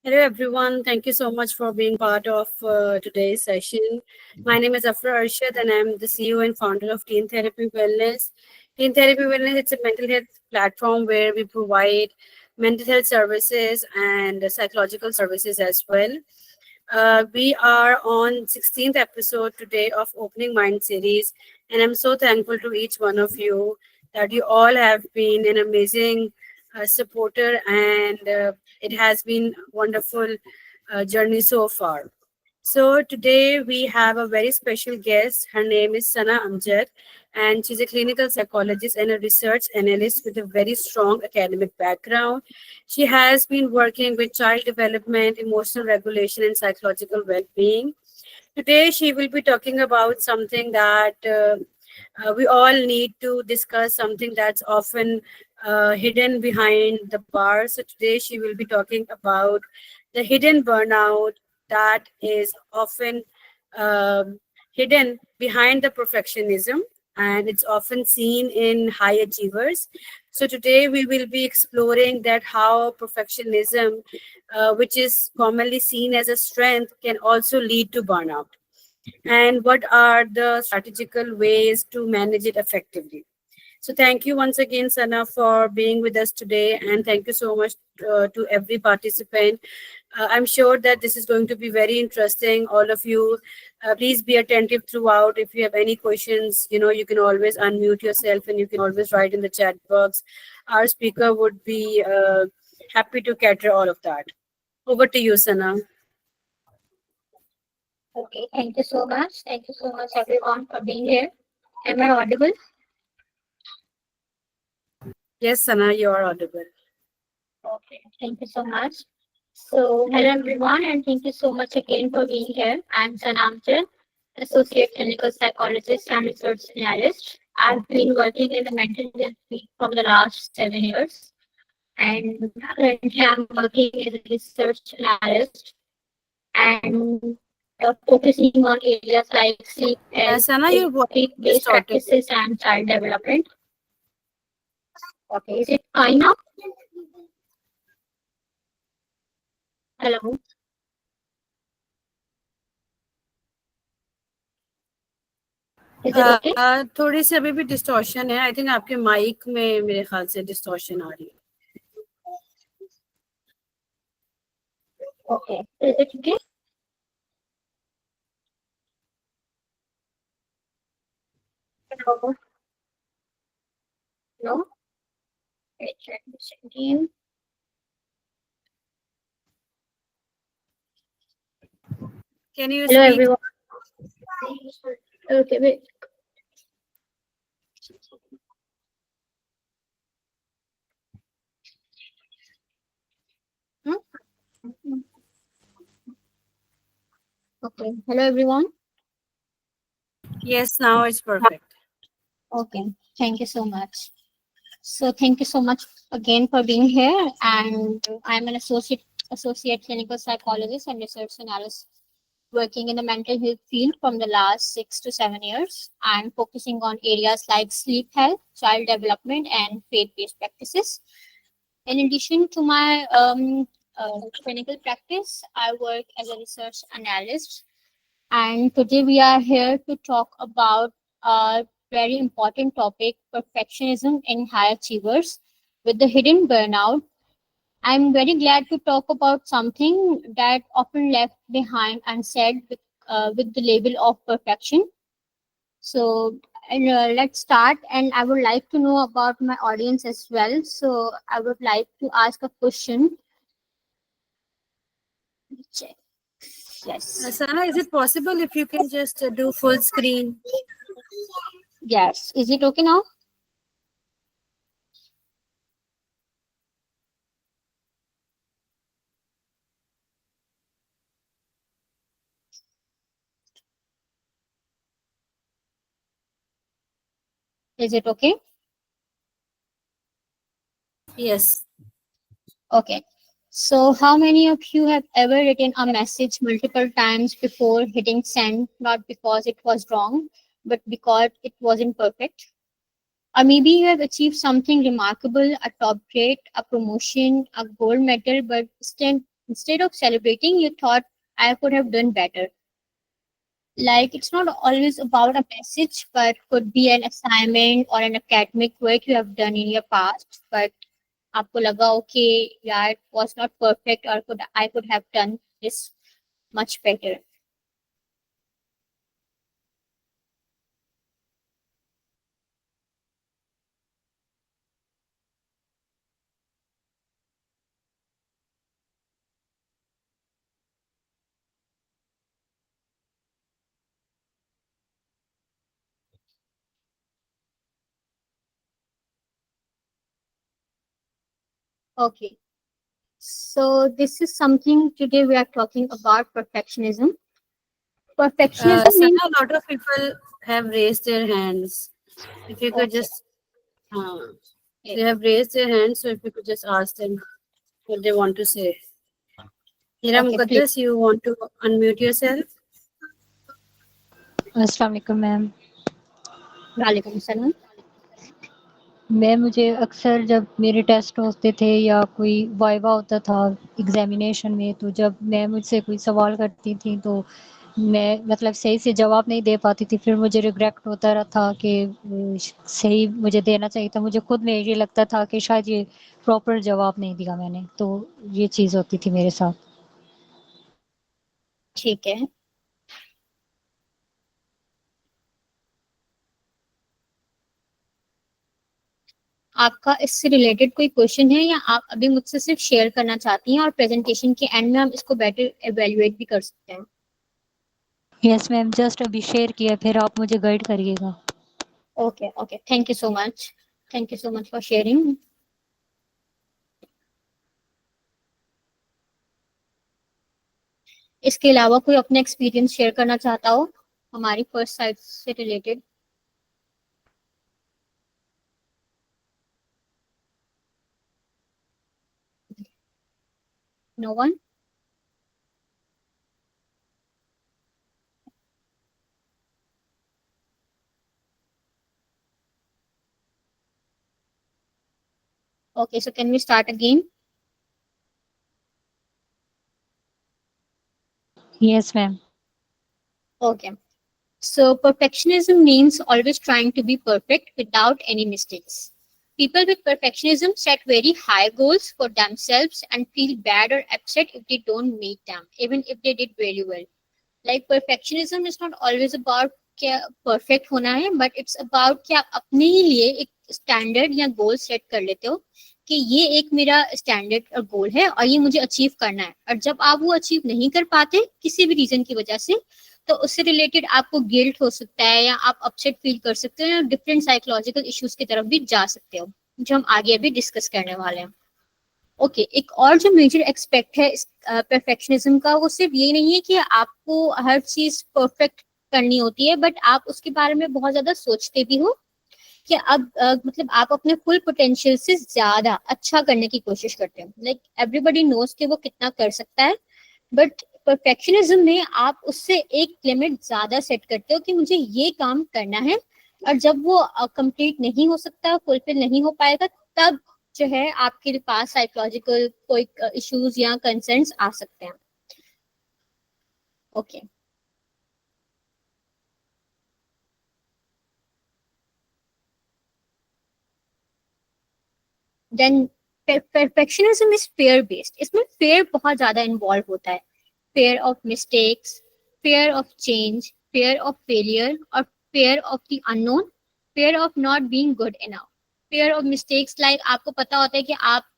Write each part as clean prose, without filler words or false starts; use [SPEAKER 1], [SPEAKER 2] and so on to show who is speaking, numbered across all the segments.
[SPEAKER 1] Hello, everyone. Thank you so much for being part of today's session. My name is Afra Arshad, and I'm the CEO and founder of Teen Therapy Wellness. Teen Therapy Wellness, it's a mental health platform where we provide mental health services and psychological services as well. We are on 16th episode today of Opening Mind series, and I'm so thankful to each one of you that you all have been an amazing supporter, and it has been wonderful journey so far. So today we have a very special guest. Her name is Sana Amjad, and she's a clinical psychologist and a research analyst with a very strong academic background. She has been working with child development, emotional regulation, and psychological well-being. Today she will be talking about something that we all need to discuss, something that's often hidden behind the bar. So today she will be talking about the hidden burnout that is often hidden behind the perfectionism, and it's often seen in high achievers. So today we will be exploring that how perfectionism, which is commonly seen as a strength, can also lead to burnout, and what are the strategical ways to manage it effectively. So thank you once again, Sana, for being with us today, and thank you so much to every participant. I'm sure that this is going to be very interesting. All of you, please be attentive throughout. If you have any questions, you can always unmute yourself and you can always write in the chat box. Our speaker would be happy to cater all of that. Over to you, Sana.
[SPEAKER 2] Okay, thank you so much. Thank you so much, everyone, for being here. Am I audible?
[SPEAKER 1] Yes, Sana, you are audible.
[SPEAKER 2] Okay, thank you so much. So, hello, everyone, and thank you so much again for being here. I'm Sanamchal, Associate Clinical Psychologist and Research Analyst. I've been working in the mental health field for the last 7 years, and currently I'm working as a research analyst and focusing on areas like sleep, health,
[SPEAKER 1] Sana, your voice is
[SPEAKER 2] sleep-based
[SPEAKER 1] distorted.
[SPEAKER 2] practices, and child development. Okay, is it fine now? Hello. Is it okay?
[SPEAKER 1] थोड़ी सी अभी भी distortion है. I think आपके mic में मेरे ख्याल से distortion आ रही है.
[SPEAKER 2] Okay. Is it okay? No. No. Let's check this again.
[SPEAKER 1] Can you
[SPEAKER 2] Hello,
[SPEAKER 1] speak?
[SPEAKER 2] everyone. Okay, wait. Hmm? Okay. Hello, everyone.
[SPEAKER 1] Yes, now it's perfect.
[SPEAKER 2] Okay. Thank you so much. So, thank you so much again for being here. And I'm an associate clinical psychologist and research analyst working in the mental health field from the last 6 to 7 years. I'm focusing on areas like sleep health, child development, and faith-based practices. In addition to my clinical practice, I work as a research analyst. And today we are here to talk about a very important topic, perfectionism in high achievers with the hidden burnout. I'm very glad to talk about something that often left behind unsaid with the label of perfection. So, let's start. And I would like to know about my audience as well. So, I would like to ask a question. Check. Yes.
[SPEAKER 1] Sana, is it possible if you can just do full screen?
[SPEAKER 2] Yes. Is it okay now? Is it okay?
[SPEAKER 1] Yes.
[SPEAKER 2] Okay. So, how many of you have ever written a message multiple times before hitting send, not because it was wrong, but because it wasn't perfect? Or maybe you have achieved something remarkable, a top grade, a promotion, a gold medal, but Instead of celebrating, you thought I could have done better. Like it's not always about a message, but could be an assignment or an academic work you have done in your past. But आपको लगा okay, yeah, it was not perfect, or I could have done this much better. Okay. So this is something today we are talking about perfectionism. Perfectionism means
[SPEAKER 1] Sana, a lot of people have raised their hands. If you could
[SPEAKER 2] okay.
[SPEAKER 1] just, they have raised their hands, so if you could just ask them what they want to say. Hira
[SPEAKER 2] Okay, please.
[SPEAKER 1] Muqaddas, you want to unmute yourself?
[SPEAKER 3] अस्सलाम वालेकुम ma'am.
[SPEAKER 2] वालेकुम सलाम।
[SPEAKER 3] Ma'am मुझे अक्सर जब मेरे test होते थे या कोई वाइवा होता था एग्जामिनेशन में, तो जब मैं मुझसे कोई सवाल करती थी तो मैं मतलब सही से जवाब नहीं दे पाती थी, फिर मुझे रिग्रेट होता रहा था कि सही मुझे देना चाहिए था। मुझे खुद में ये लगता था कि शायद ये प्रॉपर जवाब नहीं दिया मैंने, तो ये चीज़ होती थी मेरे साथ।
[SPEAKER 2] ठीक है। आपका इससे रिलेटेड कोई क्वेश्चन है या आप अभी मुझसे सिर्फ शेयर करना चाहती हैं और प्रेजेंटेशन के एंड में हम इसको बेटर एवेल्युएट भी कर सकते हैं?
[SPEAKER 3] यस मैम, जस्ट अभी शेयर किया, फिर आप मुझे गाइड करिएगा।
[SPEAKER 2] Okay okay, thank you so much. Thank you so much for sharing. इसके अलावा कोई अपना एक्सपीरियंस शेयर करना चाहता हो हमारी फर्स्ट साइड से related? No one? Okay, so can we start again?
[SPEAKER 3] Yes ma'am.
[SPEAKER 2] Okay. So perfectionism means always trying to be perfect without any mistakes. People with perfectionism set very high goals for themselves and feel bad or upset if they don't meet them, even if they did very well. Like perfectionism is not always about क्या perfect होना है, but it's about कि आप अपने ही लिए एक standard या goal set कर लेते हो कि ये एक मेरा स्टैंडर्ड और गोल है और ये मुझे अचीव करना है। और जब आप वो अचीव नहीं कर पाते किसी भी रीजन की वजह से, तो उससे रिलेटेड आपको गिल्ट हो सकता है या आप अपसेट फील कर सकते हो या डिफरेंट साइकोलॉजिकल इश्यूज की तरफ भी जा सकते हो, जो हम आगे अभी डिस्कस करने वाले हैं। ओके, एक और जो मेजर एक्सपेक्ट है इस परफेक्शनिज्म का, वो सिर्फ ये नहीं है कि आपको हर चीज परफेक्ट करनी होती है, बट आप उसके बारे में बहुत ज्यादा सोचते भी हो कि अब मतलब आप अपने फुल पोटेंशियल से ज्यादा अच्छा करने की कोशिश करते हो। लाइक एवरीबडी नोज कि वो कितना कर सकता है, बट परफेक्शनिज्म में आप उससे एक लिमिट ज्यादा सेट करते हो कि मुझे ये काम करना है, और जब वो कंप्लीट नहीं हो सकता, फुलफिल नहीं हो पाएगा, तब जो है आपके पास साइकोलॉजिकल कोई इश्यूज या कंसर्न्स आ सकते हैं। Okay okay. Then perfectionism is fear based. इसमें फेयर बहुत ज्यादा इन्वॉल्व होता है। Fear of mistakes, fear of change, fear of failure और fear of the unknown, fear of not being good enough. Fear of mistakes, like आपको पता होता है कि आप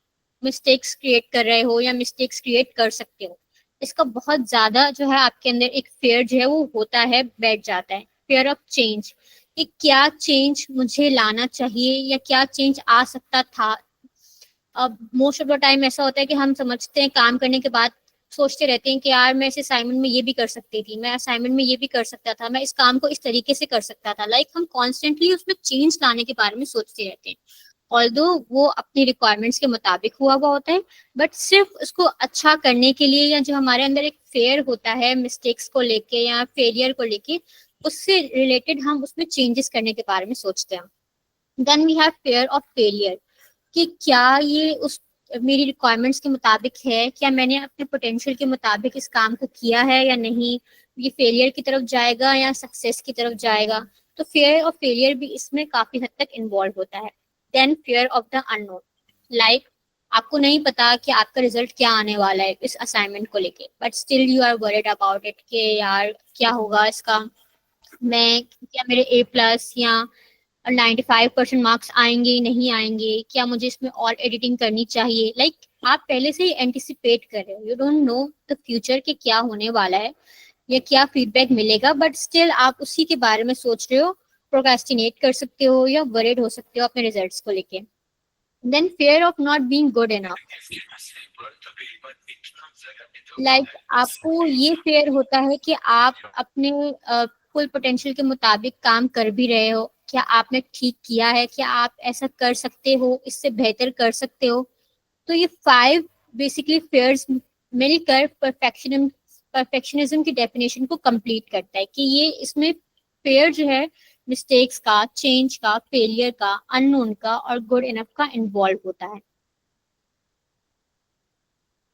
[SPEAKER 2] मिस्टेक्स क्रिएट कर रहे हो या मिस्टेक्स क्रिएट कर सकते हो, इसका बहुत ज्यादा जो है आपके अंदर एक फेयर जो है वो होता है, बैठ जाता है। फेयर ऑफ चेंज, कि क्या चेंज मुझे लाना चाहिए या क्या चेंज आ सकता था। अब मोस्ट ऑफ द टाइम ऐसा होता है कि हम समझते हैं काम करने के बाद, सोचते रहते हैं कि यार मैं इस असाइनमेंट में ये भी कर सकती थी, मैं असाइनमेंट में ये भी कर सकता था, मैं इस काम को इस तरीके से कर सकता था। लाइक हम कॉन्स्टेंटली उसमें चेंज लाने के बारे में सोचते रहते हैं, ऑल्दो वो अपनी रिक्वायरमेंट्स के मुताबिक हुआ हुआ होता है, बट सिर्फ उसको अच्छा करने के लिए, या जो हमारे अंदर एक फेयर होता है मिस्टेक्स को लेके या फेलियर को लेके, उससे रिलेटेड हम उसमें चेंजेस करने के बारे में सोचते हैं। Then we have fear of failure, कि क्या ये उस मेरी रिक्वायरमेंट्स के मुताबिक है, क्या मैंने अपने पोटेंशियल के मुताबिक इस काम को किया है या नहीं, ये फेलियर की तरफ जाएगा या सक्सेस की तरफ जाएगा। तो फेयर ऑफ फेलियर भी इसमें काफी हद तक इन्वॉल्व होता है। Then fear of the unknown, like आपको नहीं पता कि आपका रिजल्ट क्या आने वाला है इस असाइनमेंट को लेके, but still you are worried about it कि यार क्या होगा इसका, मैं क्या मेरे A+ या 95% मार्क्स आएंगे नहीं आएंगे, क्या मुझे इसमें और एडिटिंग करनी चाहिए। लाइक आप पहले से ही एंटिसिपेट कर रहे हो, you don't know the future के क्या होने वाला है या क्या फीडबैक मिलेगा, बट स्टिल आप उसी के बारे में सोच रहे हो, प्रोक्रेस्टिनेट कर सकते हो या वरीड हो सकते हो अपने रिजल्ट्स को लेके। Then fear of not being good enough, like आपको ये फेयर होता है कि आप अपने फुल पोटेंशियल के मुताबिक काम कर भी रहे हो, क्या आपने ठीक किया है, क्या आप ऐसा कर सकते हो, इससे बेहतर कर सकते हो। तो ये 5 बेसिकली फेयर्स मिलकर परफेक्शनिज्म की डेफिनेशन को कंप्लीट करता है कि ये इसमें फेयर जो है मिस्टेक्स का, चेंज का, फेलियर का, अननोन का और गुड इनफ का इन्वॉल्व होता है।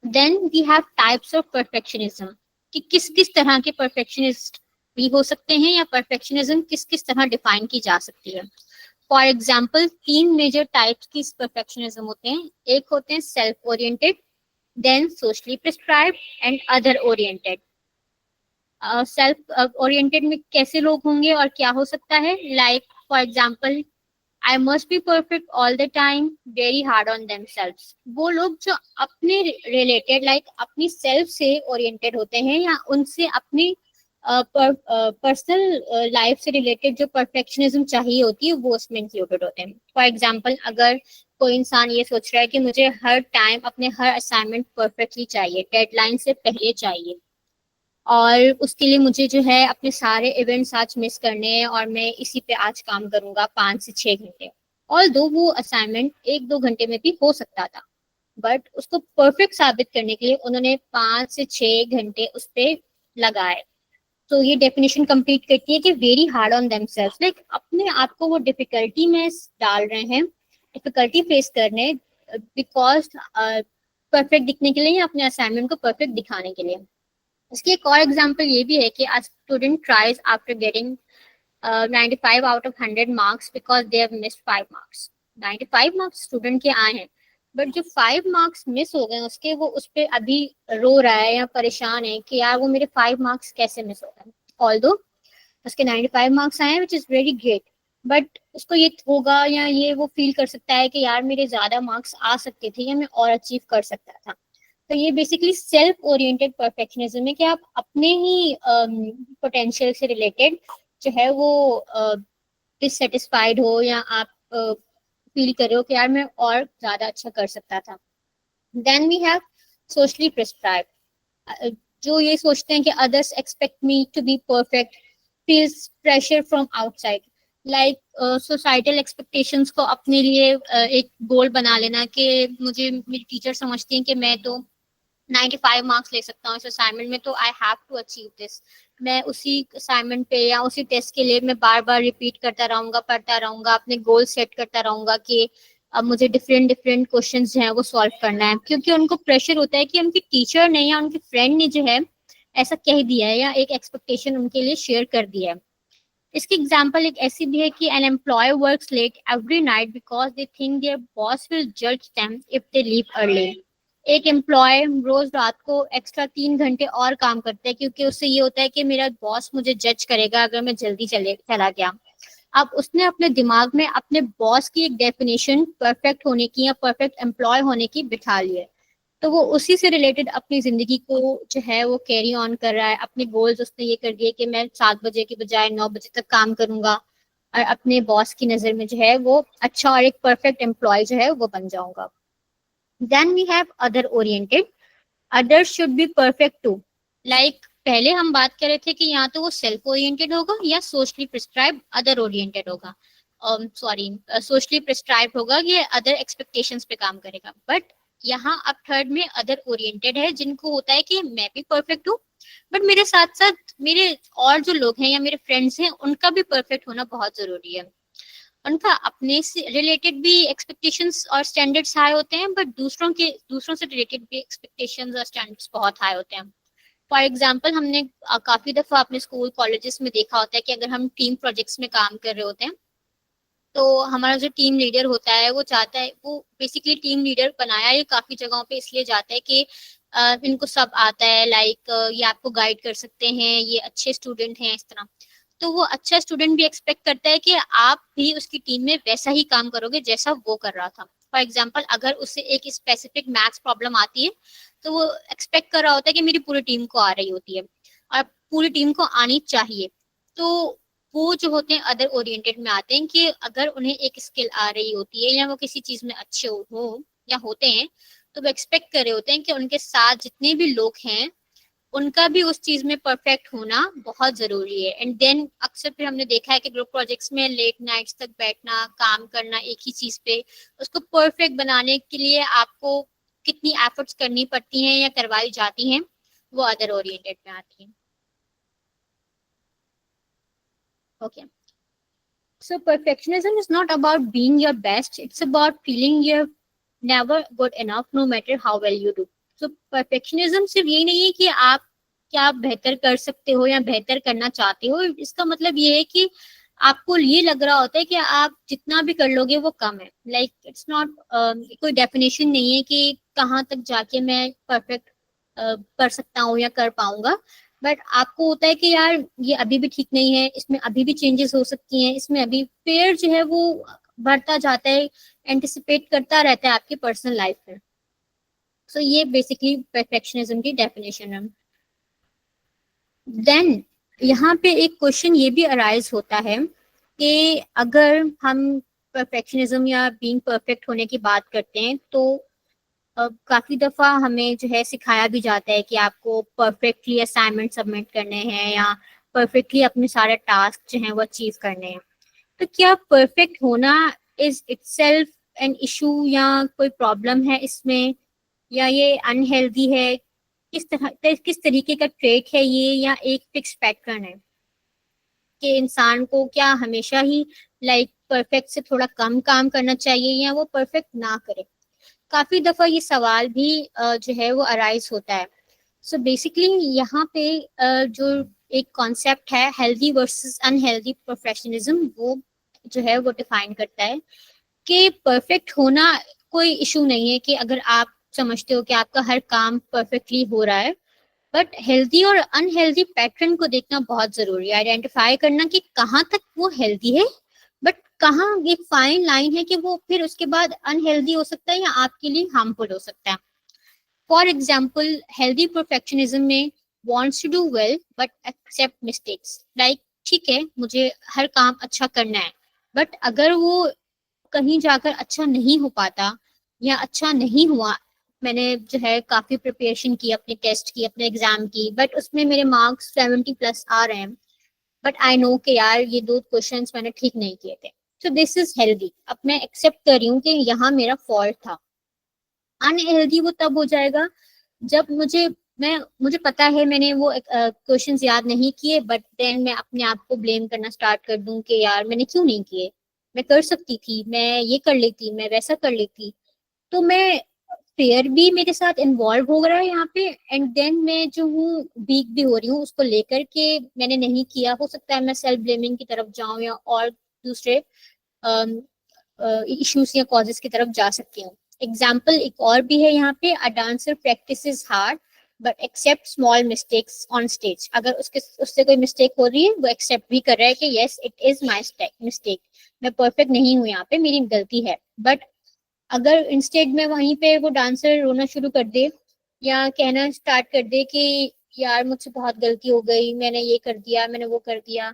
[SPEAKER 2] Then we have types of perfectionism, कि किस किस तरह के परफेक्शनिस्ट भी हो सकते हैं या परफेक्शनिज्म किस किस तरह डिफाइन की जा सकती है। फॉर एग्जाम्पल 3 मेजर टाइप्स की परफेक्शनिज्म होते हैं। एक होते हैं self oriented, then socially prescribed and other oriented. Self oriented में कैसे लोग होंगे और क्या हो सकता है, like for example I must be perfect all the time, very hard on themselves. वो लोग जो अपने रिलेटेड लाइक अपनी सेल्फ से ओरिएंटेड होते हैं या उनसे अपनी पर्सनल लाइफ से रिलेटेड जो परफेक्शनिज्म चाहिए होती है वो उसमें इंक्लूडेड होते हैं। फॉर एग्जाम्पल अगर कोई इंसान ये सोच रहा है कि मुझे हर टाइम अपने हर असाइनमेंट परफेक्टली चाहिए, डेडलाइन से पहले चाहिए, और उसके लिए मुझे जो है अपने सारे इवेंट्स आज मिस करने हैं और मैं इसी पे आज काम करूंगा 5 से 6 घंटे। ऑल्दो वो असाइनमेंट 1-2 घंटे में भी हो सकता था, बट उसको परफेक्ट साबित करने के लिए उन्होंने 5 से 6 घंटे उस पर लगाए। तो ये डेफिनेशन कंप्लीट करती है कि very hard on themselves, like अपने आप को वो डिफिकल्टी में डाल रहे हैं, डिफिकल्टी फेस करने बिकॉज परफेक्ट दिखने के लिए या अपने असाइनमेंट को परफेक्ट दिखाने के लिए। इसकी एक और एग्जांपल ये भी है कि a student tries after getting 95 out of 100 marks because they have missed 5 marks. 95 marks student के आए हैं, बट जो 5 मार्क्स मिस हो गए उसके, वो उस पर अभी रो रहा है या परेशान है कि यार वो मेरे 5 मार्क्स कैसे मिस हो गए। ऑल्दो उसके 95 मार्क्स आए हैं which is very great, but उसको ये होगा या ये वो फील कर सकता है कि यार मेरे ज्यादा मार्क्स आ सकते थे या मैं और अचीव कर सकता था। तो ये बेसिकली सेल्फ ओरिएंटेड परफेक्शनिज्म है कि आप अपने ही पोटेंशियल से रिलेटेड जो है वो डिससेटिस्फाइड हो या आप फील कर रहे हो कि यार मैं और ज्यादा अच्छा कर सकता था। Then we have socially prescribed, जो ये सोचते हैं कि others expect me to be perfect, feels pressure from outside, like societal expectations को अपने लिए एक गोल बना लेना कि मुझे मेरी टीचर समझती हैं कि मैं तो 95 मार्क्स ले सकता हूँ इस असाइनमेंट में, तो I have to achieve this. मैं उसी असाइनमेंट पे या उसी टेस्ट के लिए मैं बार बार रिपीट करता रहूंगा, पढ़ता रहूंगा, अपने गोल सेट करता रहूंगा कि अब मुझे डिफरेंट डिफरेंट क्वेश्चंस जो है वो सॉल्व करना है, क्योंकि उनको प्रेशर होता है कि उनकी टीचर ने या उनके फ्रेंड ने जो है ऐसा कह दिया है या एक एक्सपेक्टेशन उनके लिए शेयर कर दिया है। इसकी एग्जाम्पल एक ऐसी भी है कि an employee works late every night because they think their boss will जज them if they leave early. एक एम्प्लॉय रोज रात को एक्स्ट्रा 3 घंटे और काम करता है क्योंकि उससे ये होता है कि मेरा बॉस मुझे जज करेगा अगर मैं जल्दी चला गया। अब उसने अपने दिमाग में अपने बॉस की एक डेफिनेशन परफेक्ट होने की या परफेक्ट एम्प्लॉय होने की बिठा ली है, तो वो उसी से रिलेटेड अपनी जिंदगी को जो है वो कैरी ऑन कर रहा है। अपने गोल्स उसने ये कर दिए कि मैं 7 बजे की बजाय 9 बजे तक काम करूंगा और अपने बॉस की नजर में जो है वो अच्छा और एक परफेक्ट एम्प्लॉय जो है वो बन जाऊंगा। Then we have other oriented. Others should be perfect too. Like पहले हम बात कर रहे थे कि या तो वो सेल्फ ओरिएंटेड होगा या सोशली प्रिस्क्राइब अदर ओरिएंटेड होगा, सोशली प्रिस्क्राइब होगा ये अदर एक्सपेक्टेशंस पे काम करेगा। बट यहाँ अब थर्ड में अदर ओरिएंटेड है जिनको होता है कि मैं भी परफेक्ट हूँ बट मेरे साथ साथ मेरे और जो लोग हैं या मेरे फ्रेंड्स हैं उनका भी परफेक्ट होना बहुत जरूरी है। उनका अपने से रिलेटेड भी एक्सपेक्टेशंस और स्टैंडर्ड्स हाई होते हैं, बट दूसरों से रिलेटेड भी एक्सपेक्टेशंस और स्टैंडर्ड्स बहुत हाई होते हैं। फॉर एग्जाम्पल, हमने काफी दफा अपने स्कूल कॉलेजेस में देखा होता है कि अगर हम टीम प्रोजेक्ट्स में काम कर रहे होते हैं, तो हमारा जो टीम लीडर होता है वो चाहता है, वो बेसिकली टीम लीडर बनाया ये काफी जगहों पे इसलिए जाता है कि इनको सब आता है, लाइक ये आपको गाइड कर सकते हैं, ये अच्छे स्टूडेंट हैं, इस तरह। तो वो अच्छा स्टूडेंट भी एक्सपेक्ट करता है कि आप भी उसकी टीम में वैसा ही काम करोगे जैसा वो कर रहा था। फॉर एग्जाम्पल, अगर उसे एक स्पेसिफिक मैथ्स प्रॉब्लम आती है, तो वो एक्सपेक्ट कर रहा होता है कि मेरी पूरी टीम को आ रही होती है और पूरी टीम को आनी चाहिए। तो वो जो होते हैं अदर ओरिएंटेड में आते हैं कि अगर उन्हें एक स्किल आ रही होती है या वो किसी चीज में अच्छे हो या होते हैं, तो वो एक्सपेक्ट कर रहे होते हैं कि उनके साथ जितने भी लोग हैं उनका भी उस चीज में परफेक्ट होना बहुत जरूरी है। एंड देन अक्सर फिर हमने देखा है कि ग्रुप प्रोजेक्ट्स में लेट नाइट्स तक बैठना, काम करना एक ही चीज पे, उसको परफेक्ट बनाने के लिए आपको कितनी एफर्ट्स करनी पड़ती हैं या करवाई जाती हैं, वो अदर ओरिएंटेड में आती है। Okay, so perfectionism is not about being your best, it's about feeling you're never good enough no matter how well you do. So perfectionism सिर्फ ये नहीं है कि आप क्या बेहतर कर सकते हो या बेहतर करना चाहते हो, इसका मतलब ये है कि आपको ये लग रहा होता है कि आप जितना भी कर लोगे वो कम है। लाइक इट्स नॉट कोई डेफिनेशन नहीं है कि कहाँ तक जाके मैं परफेक्ट कर सकता हूँ या कर पाऊंगा, बट आपको होता है कि यार ये अभी भी ठीक नहीं है, इसमें अभी भी चेंजेस हो सकती हैं, इसमें अभी फेयर जो है वो बढ़ता जाता है, एंटिसिपेट करता रहता है आपकी पर्सनल लाइफ में। सो ये बेसिकली परफेक्शनिज्म की डेफिनेशन है। देन यहाँ पे एक क्वेश्चन ये भी अराइज होता है कि अगर हम परफेक्शनिज्म या बीइंग परफेक्ट होने की बात करते हैं, तो काफी दफा हमें जो है सिखाया भी जाता है कि आपको परफेक्टली असाइनमेंट सबमिट करने हैं या परफेक्टली अपने सारे टास्क जो हैं वो अचीव करने हैं। तो क्या परफेक्ट होना इज इटसेल्फ एन इशू या कोई प्रॉब्लम है इसमें, या ये अनहेल्दी है? किस तरीके का ट्रेट है ये, या एक फिक्स पैटर्न है कि इंसान को क्या हमेशा ही लाइक परफेक्ट से थोड़ा कम काम करना चाहिए या वो परफेक्ट ना करे? काफी दफा ये सवाल भी जो है वो अराइज होता है। सो बेसिकली यहाँ पे जो एक कॉन्सेप्ट है हेल्दी वर्सेस अनहेल्दी प्रोफेशनलिज्म, वो जो है वो डिफाइन करता है कि परफेक्ट होना कोई इशू नहीं है कि अगर आप समझते हो कि आपका हर काम परफेक्टली हो रहा है, बट हेल्दी और अनहेल्दी पैटर्न को देखना बहुत जरूरी है, आइडेंटिफाई करना कि कहाँ तक वो हेल्दी है, बट कहाँ एक फाइन लाइन है कि वो फिर उसके बाद अनहेल्दी हो सकता है या आपके लिए हार्मफुल हो सकता है। फॉर एग्जाम्पल, हेल्दी परफेक्शनिज्म में wants to do well but accept mistakes. Like ठीक है, मुझे हर काम अच्छा करना है, बट अगर वो कहीं जाकर अच्छा नहीं हो पाता या अच्छा नहीं हुआ, मैंने जो है काफी प्रिपरेशन की, अपने टेस्ट की, अपने एग्जाम की, बट उसमें मेरे मार्क्स 70+ आ रहे हैं, बट आई नो कि यार ये 2 क्वेश्चंस मैंने ठीक नहीं किए थे, तो दिस इज हेल्दी। अब मैं एक्सेप्ट कर रही हूँ कि यहाँ मेरा फॉल्ट था। अनहेल्दी वो तब हो जाएगा जब मुझे पता है मैंने वो क्वेश्चंस याद नहीं किए, बट देन मैं अपने आप को ब्लेम करना स्टार्ट कर दूं कि यार मैंने क्यों नहीं किए, मैं कर सकती थी, मैं ये कर लेती, मैं वैसा कर लेती। तो मैं फेयर भी मेरे साथ इन्वॉल्व हो रहा है यहाँ पे, एंड देन मैं जो हूँ वीक भी हो रही हूँ उसको लेकर के, मैंने नहीं किया, हो सकता है मैं सेल्फ ब्लेमिंग की तरफ जाऊं या और दूसरे इश्यूज या कॉजेस की तरफ जा सकती हूँ। एग्जाम्पल एक और भी है यहाँ पे, a dancer practices hard but accept small mistakes on stage. अगर उससे कोई मिस्टेक हो रही है, वो एक्सेप्ट भी कर रहा है कि yes it is my mistake, मैं परफेक्ट नहीं हूँ यहाँ पे, मेरी गलती है। बट अगर इंस्टेड में वहीं पे वो डांसर रोना शुरू कर दे या कहना स्टार्ट कर दे कि यार मुझसे बहुत गलती हो गई, मैंने ये कर दिया, मैंने वो कर दिया,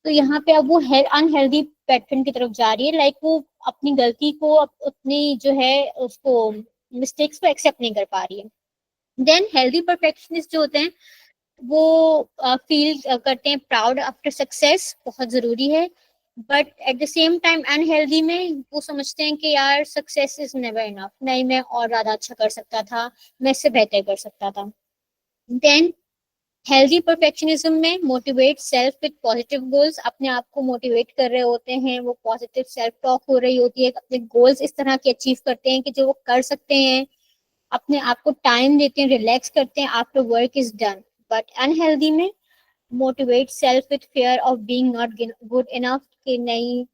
[SPEAKER 2] तो यहाँ पे अब वो अनहेल्दी पैटर्न की तरफ जा रही है। लाइक वो अपनी गलती को, अपनी जो है उसको, मिस्टेक्स को एक्सेप्ट नहीं कर पा रही है। देन हेल्दी परफेक्शनिस्ट जो होते हैं वो फील करते हैं प्राउड आफ्टर सक्सेस, बहुत जरूरी है, but at the same time unhealthy में वो समझते हैं कि यार सक्सेस इज नेवर इनफ, नहीं मैं और ज्यादा अच्छा कर सकता था, मैं इससे बेहतर कर सकता था। देन हेल्दी परफेक्शनिज्म में motivate self with positive goals, अपने आप को मोटिवेट कर रहे होते हैं, वो पॉजिटिव सेल्फ टॉक हो रही होती है, अपने गोल्स इस तरह के अचीव करते हैं कि जो वो कर सकते हैं, अपने आप को टाइम देते हैं, रिलैक्स करते हैं after work is done. But unhealthy में motivate self with fear of being not good enough, कि नहीं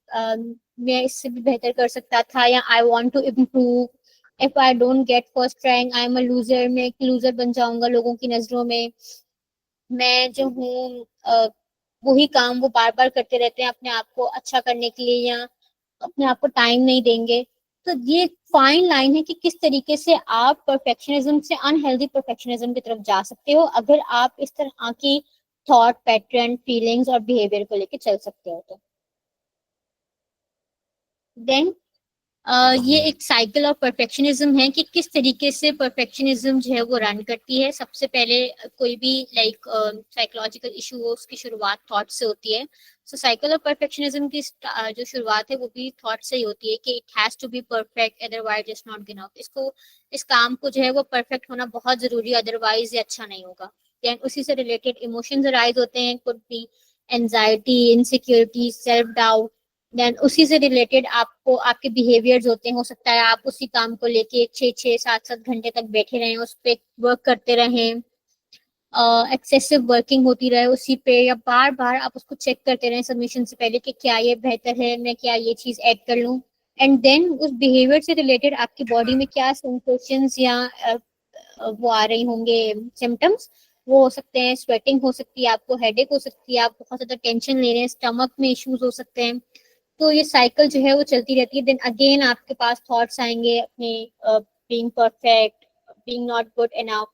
[SPEAKER 2] मैं इससे भी बेहतर कर सकता था, या I want to improve, if I don't get first rank I am a loser, मैं एक लूजर बन जाऊंगा लोगों की नजरों में, मैं जो हूँ वही काम वो बार बार करते रहते हैं अपने आप को अच्छा करने के लिए, या अपने आप को टाइम नहीं देंगे। तो ये फाइन लाइन है कि किस तरीके से आप परफेक्शनिज्म से अनहेल्दी परफेक्शनिज्म की तरफ जा सकते हो, अगर आप इस तरह की थॉट पैटर्न, फीलिंग्स और बिहेवियर को लेके चल सकते हो तो। देन ये एक साइकिल ऑफ परफेक्शनिज्म है कि किस तरीके से परफेक्शनिज्म जो है वो रन करती है। सबसे पहले कोई भी लाइक साइकोलॉजिकल इशू हो उसकी शुरुआत थॉट से होती है। सो साइकिल ऑफ परफेक्शनिज्म की जो शुरुआत है वो भी थॉट से ही होती है कि it has to be perfect otherwise it's not enough. इसको, इस काम को जो है वो परफेक्ट होना बहुत जरूरी है, अदरवाइज ये अच्छा नहीं होगा। देन उसी से रिलेटेड इमोशंस अराइज होते हैं, could be anxiety, insecurity, self doubt. Then उसी से रिलेटेड आपको आपके बिहेवियर्स होते हैं, हो सकता है आप उसी काम को लेके 6-6, 7-7 घंटे तक बैठे रहें, उस पर वर्क करते रहें, एक्सेसिव वर्किंग होती रहे उसी पे, या बार बार आप उसको चेक करते रहें सबमिशन से पहले कि क्या ये बेहतर है, मैं क्या ये चीज ऐड कर लूं। एंड देन उस बिहेवियर से रिलेटेड आपकी बॉडी में क्या सेंसेशंस या वो आ रही होंगे सिम्टम्स, वो हो सकते हैं स्वेटिंग हो सकती है, आपको हेडेक हो सकती है, आप बहुत ज्यादा टेंशन ले रहे हैं, स्टमक में इश्यूज हो सकते हैं। तो ये साइकिल जो है वो चलती रहती है। देन अगेन आपके पास थॉट्स आएंगे अपने being perfect, being not good enough.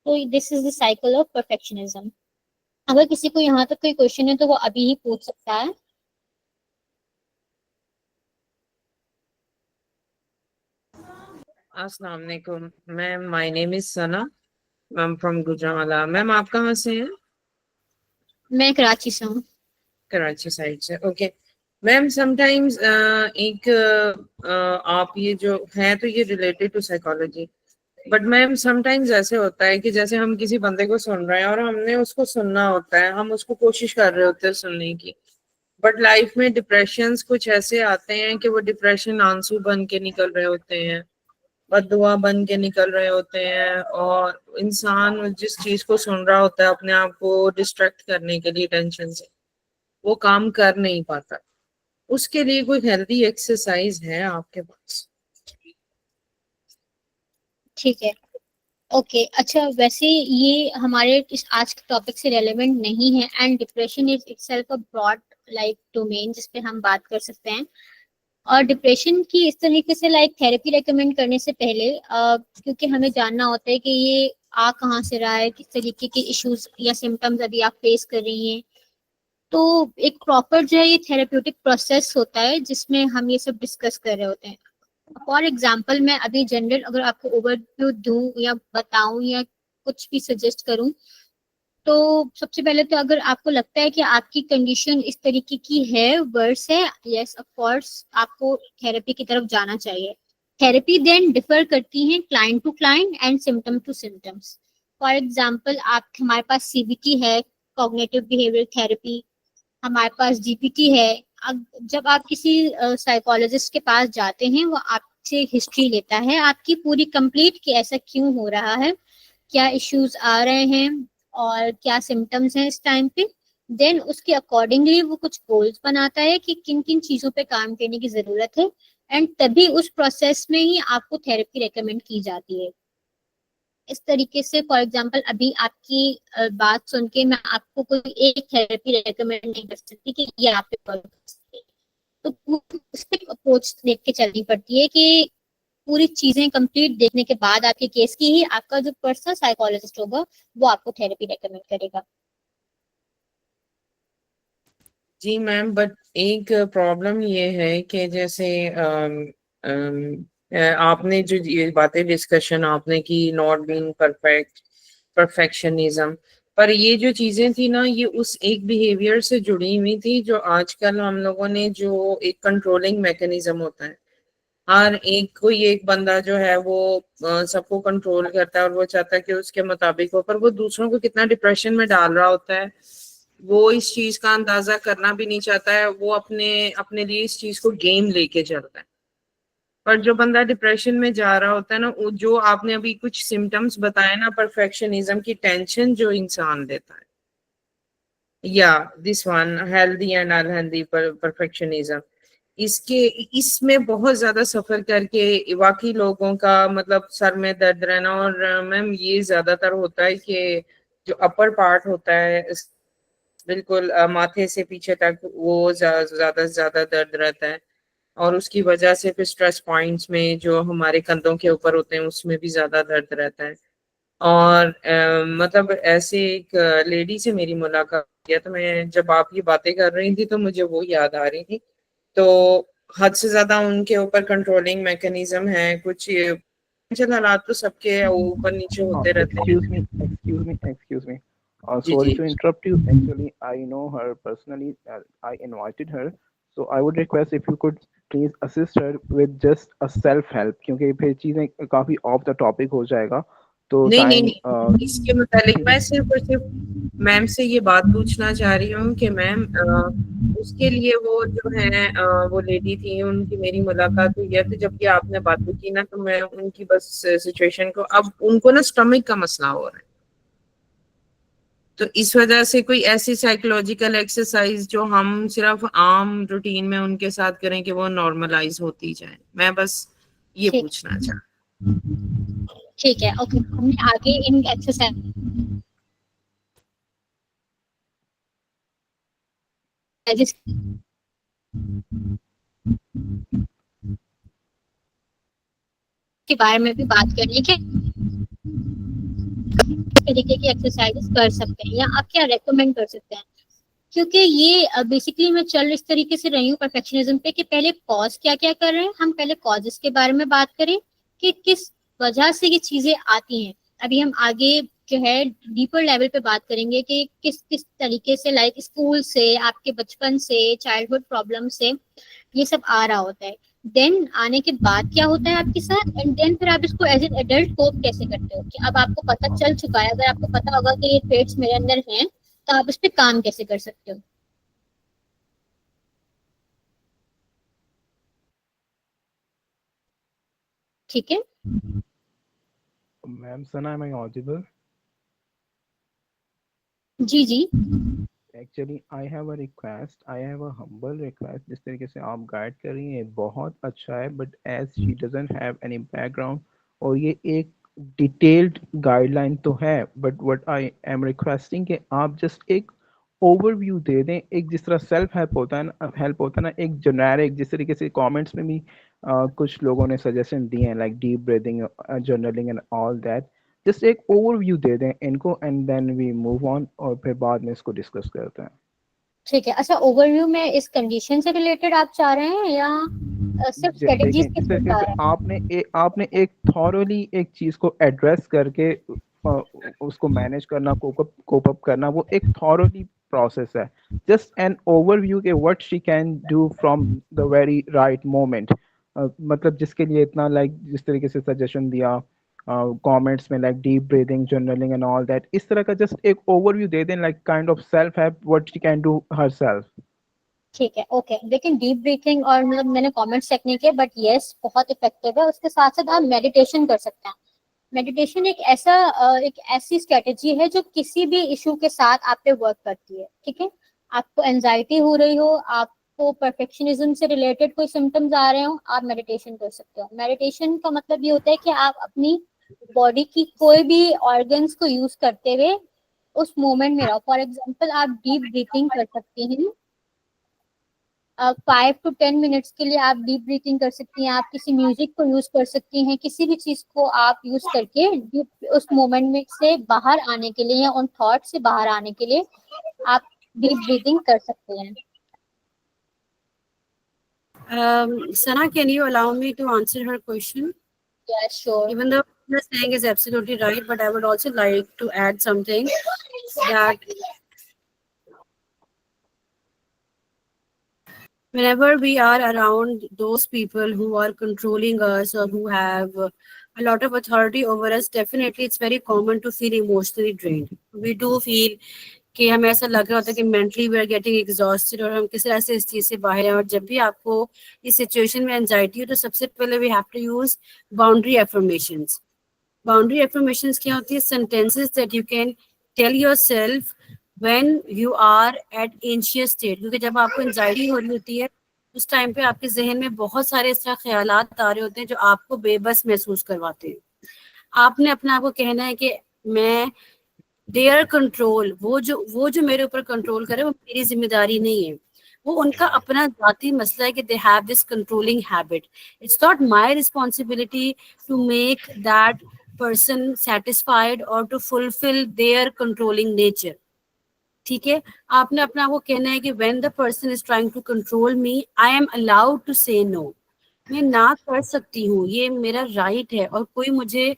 [SPEAKER 2] तो this is the cycle of perfectionism. अगर किसी को यहाँ तक कोई क्वेश्चन है तो वो अभी ही पूछ सकता है।
[SPEAKER 4] अस्सलाम वालेकुम ma'am, my name is Sana, ma'am from Gujranwala. Ma'am आप कहाँ से हैं?
[SPEAKER 2] मैं कराची से हूँ।
[SPEAKER 4] कराची साइड से, ओके। मैम समटाइम्स एक आप ये जो है तो ये related to psychology, but ma'am sometimes ऐसे होता है कि जैसे हम किसी बंदे को सुन रहे हैं और हमने उसको सुनना होता है, हम उसको कोशिश कर रहे होते हैं सुनने की, बट लाइफ में डिप्रेशंस कुछ ऐसे आते हैं कि वो डिप्रेशन आंसू बन के निकल रहे होते हैं, बददुआ बन के निकल रहे होते हैं, और इंसान जिस चीज को सुन रहा होता है अपने आप को डिस्ट्रैक्ट करने के लिए टेंशन से, वो काम कर नहीं पाता। उसके लिए कोई हेल्दी एक्सरसाइज है आपके पास?
[SPEAKER 2] ठीक है, ओके अच्छा, वैसे ये हमारे इस आज के टॉपिक से रेलेवेंट नहीं है, and depression is itself a broad like domain जिस पे हम बात कर सकते हैं। और डिप्रेशन की इस तरीके से लाइक थेरेपी रेकमेंड करने से पहले क्योंकि हमें जानना होता है कि ये आ कहाँ से रहा है, किस तरीके के इश्यूज या सिम्टम्स अभी आप फेस कर रही हैं। तो एक प्रॉपर जो है ये थेरेप्यूटिक प्रोसेस होता है जिसमें हम ये सब डिस्कस कर रहे होते हैं। फॉर एग्जाम्पल मैं अभी जनरल अगर आपको ओवरव्यू दूं या बताऊं या कुछ भी सजेस्ट करूं, तो सबसे पहले तो अगर आपको लगता है कि आपकी कंडीशन इस तरीके की है, वर्स है, यस ऑफ कोर्स आपको थेरेपी की तरफ जाना चाहिए। थेरेपी देन डिफर करती है client to client and symptom to symptoms. For example आप, हमारे पास सीबीटी है, कॉग्निटिव बिहेवियर थेरेपी, हमारे पास जीपीटी है। अब जब आप किसी साइकोलॉजिस्ट के पास जाते हैं, वो आपसे हिस्ट्री लेता है आपकी पूरी कंप्लीट कि ऐसा क्यों हो रहा है, क्या इश्यूज आ रहे हैं और क्या सिम्टम्स हैं इस टाइम पे। देन उसके अकॉर्डिंगली वो कुछ गोल्स बनाता है कि किन किन चीजों पे काम करने की जरूरत है, एंड तभी उस प्रोसेस में ही आपको थेरेपी रेकमेंड की जाती है। इस तरीके से फॉर एग्जांपल अभी आपकी बात सुन के मैं आपको कोई एक थेरेपी रेकमेंड नहीं कर सकती कि ये आप पे वर्क कर सकती है। तो पूरी अप्रोच देख के चलनी पड़ती है कि पूरी चीजें कंप्लीट देखने के बाद आपके केस की ही आपका जो पर्सनल साइकोलॉजिस्ट होगा वो आपको थेरेपी रेकमेंड करेगा।
[SPEAKER 4] जी मैम, बट एक प्रॉब्लम ये है कि जैसे आपने जो ये बातें डिस्कशन आपने की, नॉट बीइंग परफेक्ट, परफेक्शनिज्म, पर ये जो चीजें थी ना ये उस एक बिहेवियर से जुड़ी हुई थी जो आजकल हम लोगों ने, जो एक कंट्रोलिंग मैकेनिज्म होता है, हर एक कोई एक बंदा जो है वो सबको कंट्रोल करता है और वो चाहता है कि उसके मुताबिक हो, पर वो दूसरों को कितना डिप्रेशन में डाल रहा होता है वो इस चीज का अंदाजा करना भी नहीं चाहता है। वो अपने अपने लिए इस चीज को गेम लेके चलता है। पर जो बंदा डिप्रेशन में जा रहा होता है ना, जो आपने अभी कुछ सिम्टम्स बताए ना, परफेक्शनिज्म की टेंशन जो इंसान लेता है, या this one healthy and unhealthy perfectionism, इसके इसमें बहुत ज्यादा सफर करके वाकई लोगों का मतलब सर में दर्द रहना। और मैम ये ज्यादातर होता है कि जो अपर पार्ट होता है बिल्कुल माथे से पीछे तक वो ज्यादा से ज्यादा दर्द रहता है। और उसकी वजह से फिर स्ट्रेस पॉइंट्स में जो हमारे कंधों के ऊपर होते हैं उसमें भी ज्यादा दर्द रहता है। और मतलब ऐसे एक लेडी से मेरी मुलाकात किया, तो मैं जब आप ये बातें कर रही थी तो मुझे वो याद आ रही थी। तो हद से ज्यादा उनके ऊपर कंट्रोलिंग मैकेनिज्म है कुछ। चल हालात तो सबके ऊपर नीचे होते रहते हैं।
[SPEAKER 5] Excuse me.
[SPEAKER 4] Ji
[SPEAKER 5] Sorry
[SPEAKER 4] ji
[SPEAKER 5] to interrupt you. Actually, I know her personally. I invited her. So I would request if you could please assist her with just a self-help. क्योंकि फिर चीजें काफी off the topic हो जाएगा. तो
[SPEAKER 4] नहीं नहीं
[SPEAKER 5] time
[SPEAKER 4] नहीं, इसके मुतालिक मैं सिर्फ और सिर्फ मैम से ये बात पूछना चाह रही हूँ कि मैम उसके लिए वो जो है वो लेडी थी, उनकी मेरी मुलाकात हुई है। तो जब ये आपने बातें की ना, तो मैं उनकी बस सिचुएशन को, अब उनको ना स्टमक का मसला हो रहा है, तो इस वजह से कोई ऐसी साइकोलॉजिकल एक्सरसाइज जो हम सिर्फ आम रूटीन में उनके साथ करें कि वो नॉर्मलाइज होती जाए। मैं बस ये
[SPEAKER 2] ठीक
[SPEAKER 4] पूछना चाह
[SPEAKER 2] ठीक है, ओके, हमने आगे इन एक्सरसाइज के बारे में भी बात करनी है तरीके की एक्सरसाइजेस कर सकते हैं या आप क्या रेकमेंड कर सकते हैं, क्योंकि ये बेसिकली मैं चल इस तरीके से रही हूँ परफेक्शनिज्म पे कि पहले कॉज क्या क्या कर रहे हैं, हम पहले कॉजेस के बारे में बात करें कि किस वजह से ये चीजें आती हैं। अभी हम आगे जो है डीपर लेवल पे बात करेंगे कि किस किस तरीके से लाइक स्कूल से, आपके बचपन से, चाइल्डहुड प्रॉब्लम से ये सब आ रहा होता है। देन आने के बाद क्या होता है आपके साथ, एंड देन फिर आप इसको एज एन एडल्ट कोप कैसे करते हो कि अब आपको पता चल चुका है, अगर आपको पता होगा कि ये ट्रेट्स मेरे अंदर हैं तो आप इस पे काम कैसे कर सकते हो। ठीक है,
[SPEAKER 5] ma'am Sana, am I audible?
[SPEAKER 2] Ji ji
[SPEAKER 5] Actually, I have a request. I have a humble request. जिस तरीके से आप गाइड कर रही हैं बहुत अच्छा है, but as she doesn't have any background और ये एक डिटेल्ड गाइडलाइन तो है, but what I am requesting कि आप just एक ओवरव्यू दे दें, एक जिस तरह सेल्फ हेल्प होता है ना, हेल्प होता है ना, एक जेनेरिक, जिस तरीके से कमेंट्स में भी कुछ लोगों ने सजेशन दिए हैं like deep breathing, journaling and all that. Just एक ओवरव्यू दे दें इनको and then we move on, और फिर बाद में इसको डिस्कस करते हैं।
[SPEAKER 2] ठीक है। अच्छा, ओवरव्यू में इस कंडीशन से रिलेटेड आप चाह रहे हैं या सिर्फ स्ट्रेटजीज
[SPEAKER 5] देखिए
[SPEAKER 2] के
[SPEAKER 5] जिस
[SPEAKER 2] थ्रू
[SPEAKER 5] तरीके
[SPEAKER 2] चाह
[SPEAKER 5] से
[SPEAKER 2] रहे हैं?
[SPEAKER 5] आपने एक थॉरली एक चीज को एड्रेस करके उसको मैनेज करना, कोप अप करना, वो एक थॉरली प्रोसेस है। जस्ट एन ओवरव्यू के what she can do from the very right moment, मतलब जिसके लिए इतना लाइक जिस तरीके से सजेशन दिया कमेंट्स में like deep breathing, journaling and all that, इस तरह का जस्ट एक ओवरव्यू दे दें like kind of self help what she can do herself.
[SPEAKER 2] ठीक है, ओके। लेकिन डीप ब्रीथिंग और मतलब मैंने कमेंट्स चेक नहीं किए, बट यस बहुत इफेक्टिव है। उसके साथ साथ आप मेडिटेशन कर सकते हैं। मेडिटेशन एक ऐसी स्ट्रेटेजी है जो किसी भी इशू के साथ आप पे वर्क करती है। ठीक है, आपको एंजाइटी हो रही हो, आपको परफेक्शनिज्म से रिलेटेड कोई सिम्टम्स आ रहे हो, आप मेडिटेशन कर सकते हो। मेडिटेशन का मतलब ये होता है कि आप अपनी बॉडी की कोई भी ऑर्गन्स को यूज करते हुए उस मोमेंट में रहो। फॉर एग्जाम्पल, आप डीप ब्रीथिंग कर सकते हैं 5 to 10 मिनट्स के लिए, आप डीप ब्रीथिंग कर सकती हैं। आप किसी म्यूजिक को यूज कर सकती हैं, किसी भी चीज को आप यूज करके उस मोमेंट में से बाहर आने के लिए या उन थॉट से बाहर आने के लिए आप डीप ब्रीथिंग कर सकते हैं।
[SPEAKER 1] Sana, can you allow me to answer her question?
[SPEAKER 2] Yeah, sure.
[SPEAKER 1] Even though what you're saying is absolutely right, but I would also like to add something that whenever we are around those people who are controlling us or who have a lot of authority over us, definitely it's very common to feel emotionally drained. We do feel कि हमें ऐसा लग रहा होता है कि mentally we are getting exhausted और हम किस तरह से इस चीज से बाहर हैं। और जब भी आपको इस सिचुएशन में एंजाइटी हो तो सबसे पहले we have to use boundary affirmations. Boundary affirmations क्या होती है? Sentences that you can tell yourself when you are at anxious state. क्योंकि जब आपको एंजाइटी हो रही होती है उस टाइम पे आपके जहन में बहुत सारे इस तरह ख्यालात आ रहे होते हैं जो आपको बेबस महसूस करवाते हैं। आपने अपने आप को कहना है कि मैं देयर कंट्रोल, वो जो मेरे ऊपर कंट्रोल करे वो मेरी जिम्मेदारी नहीं है, वो उनका अपना जाती मसला है कि they have this controlling habit. It's not my responsibility to make that person satisfied or to fulfill their controlling nature। ठीक है, आपने अपना वो कहना है कि when the person is trying to control me, I am allowed to say no। मैं ना कर सकती हूँ, ये मेरा राइट है। और कोई मुझे,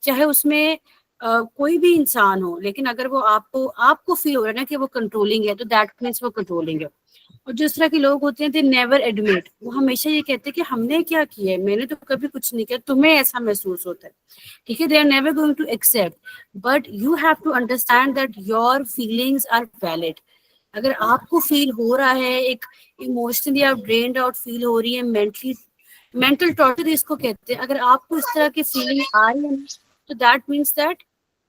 [SPEAKER 1] चाहे उसमें कोई भी इंसान हो, लेकिन अगर वो आपको फील हो रहा है ना कि वो कंट्रोलिंग है तो दैट मीन्स वो कंट्रोलिंग है। और जिस तरह के लोग होते हैं दे नेवर एडमिट, वो हमेशा ये कहते हैं कि हमने क्या किया है, मैंने तो कभी कुछ नहीं किया, तुम्हें ऐसा महसूस होता है। ठीक है, they are never going to accept, but you have to understand that your feelings are valid. अगर आपको फील हो रहा है, एक इमोशनली आप ड्रेन्ड आउट फील हो रही है, मेंटल टॉर्चर इसको कहते हैं, अगर आपको इस तरह की फीलिंग आ रही है तो that means that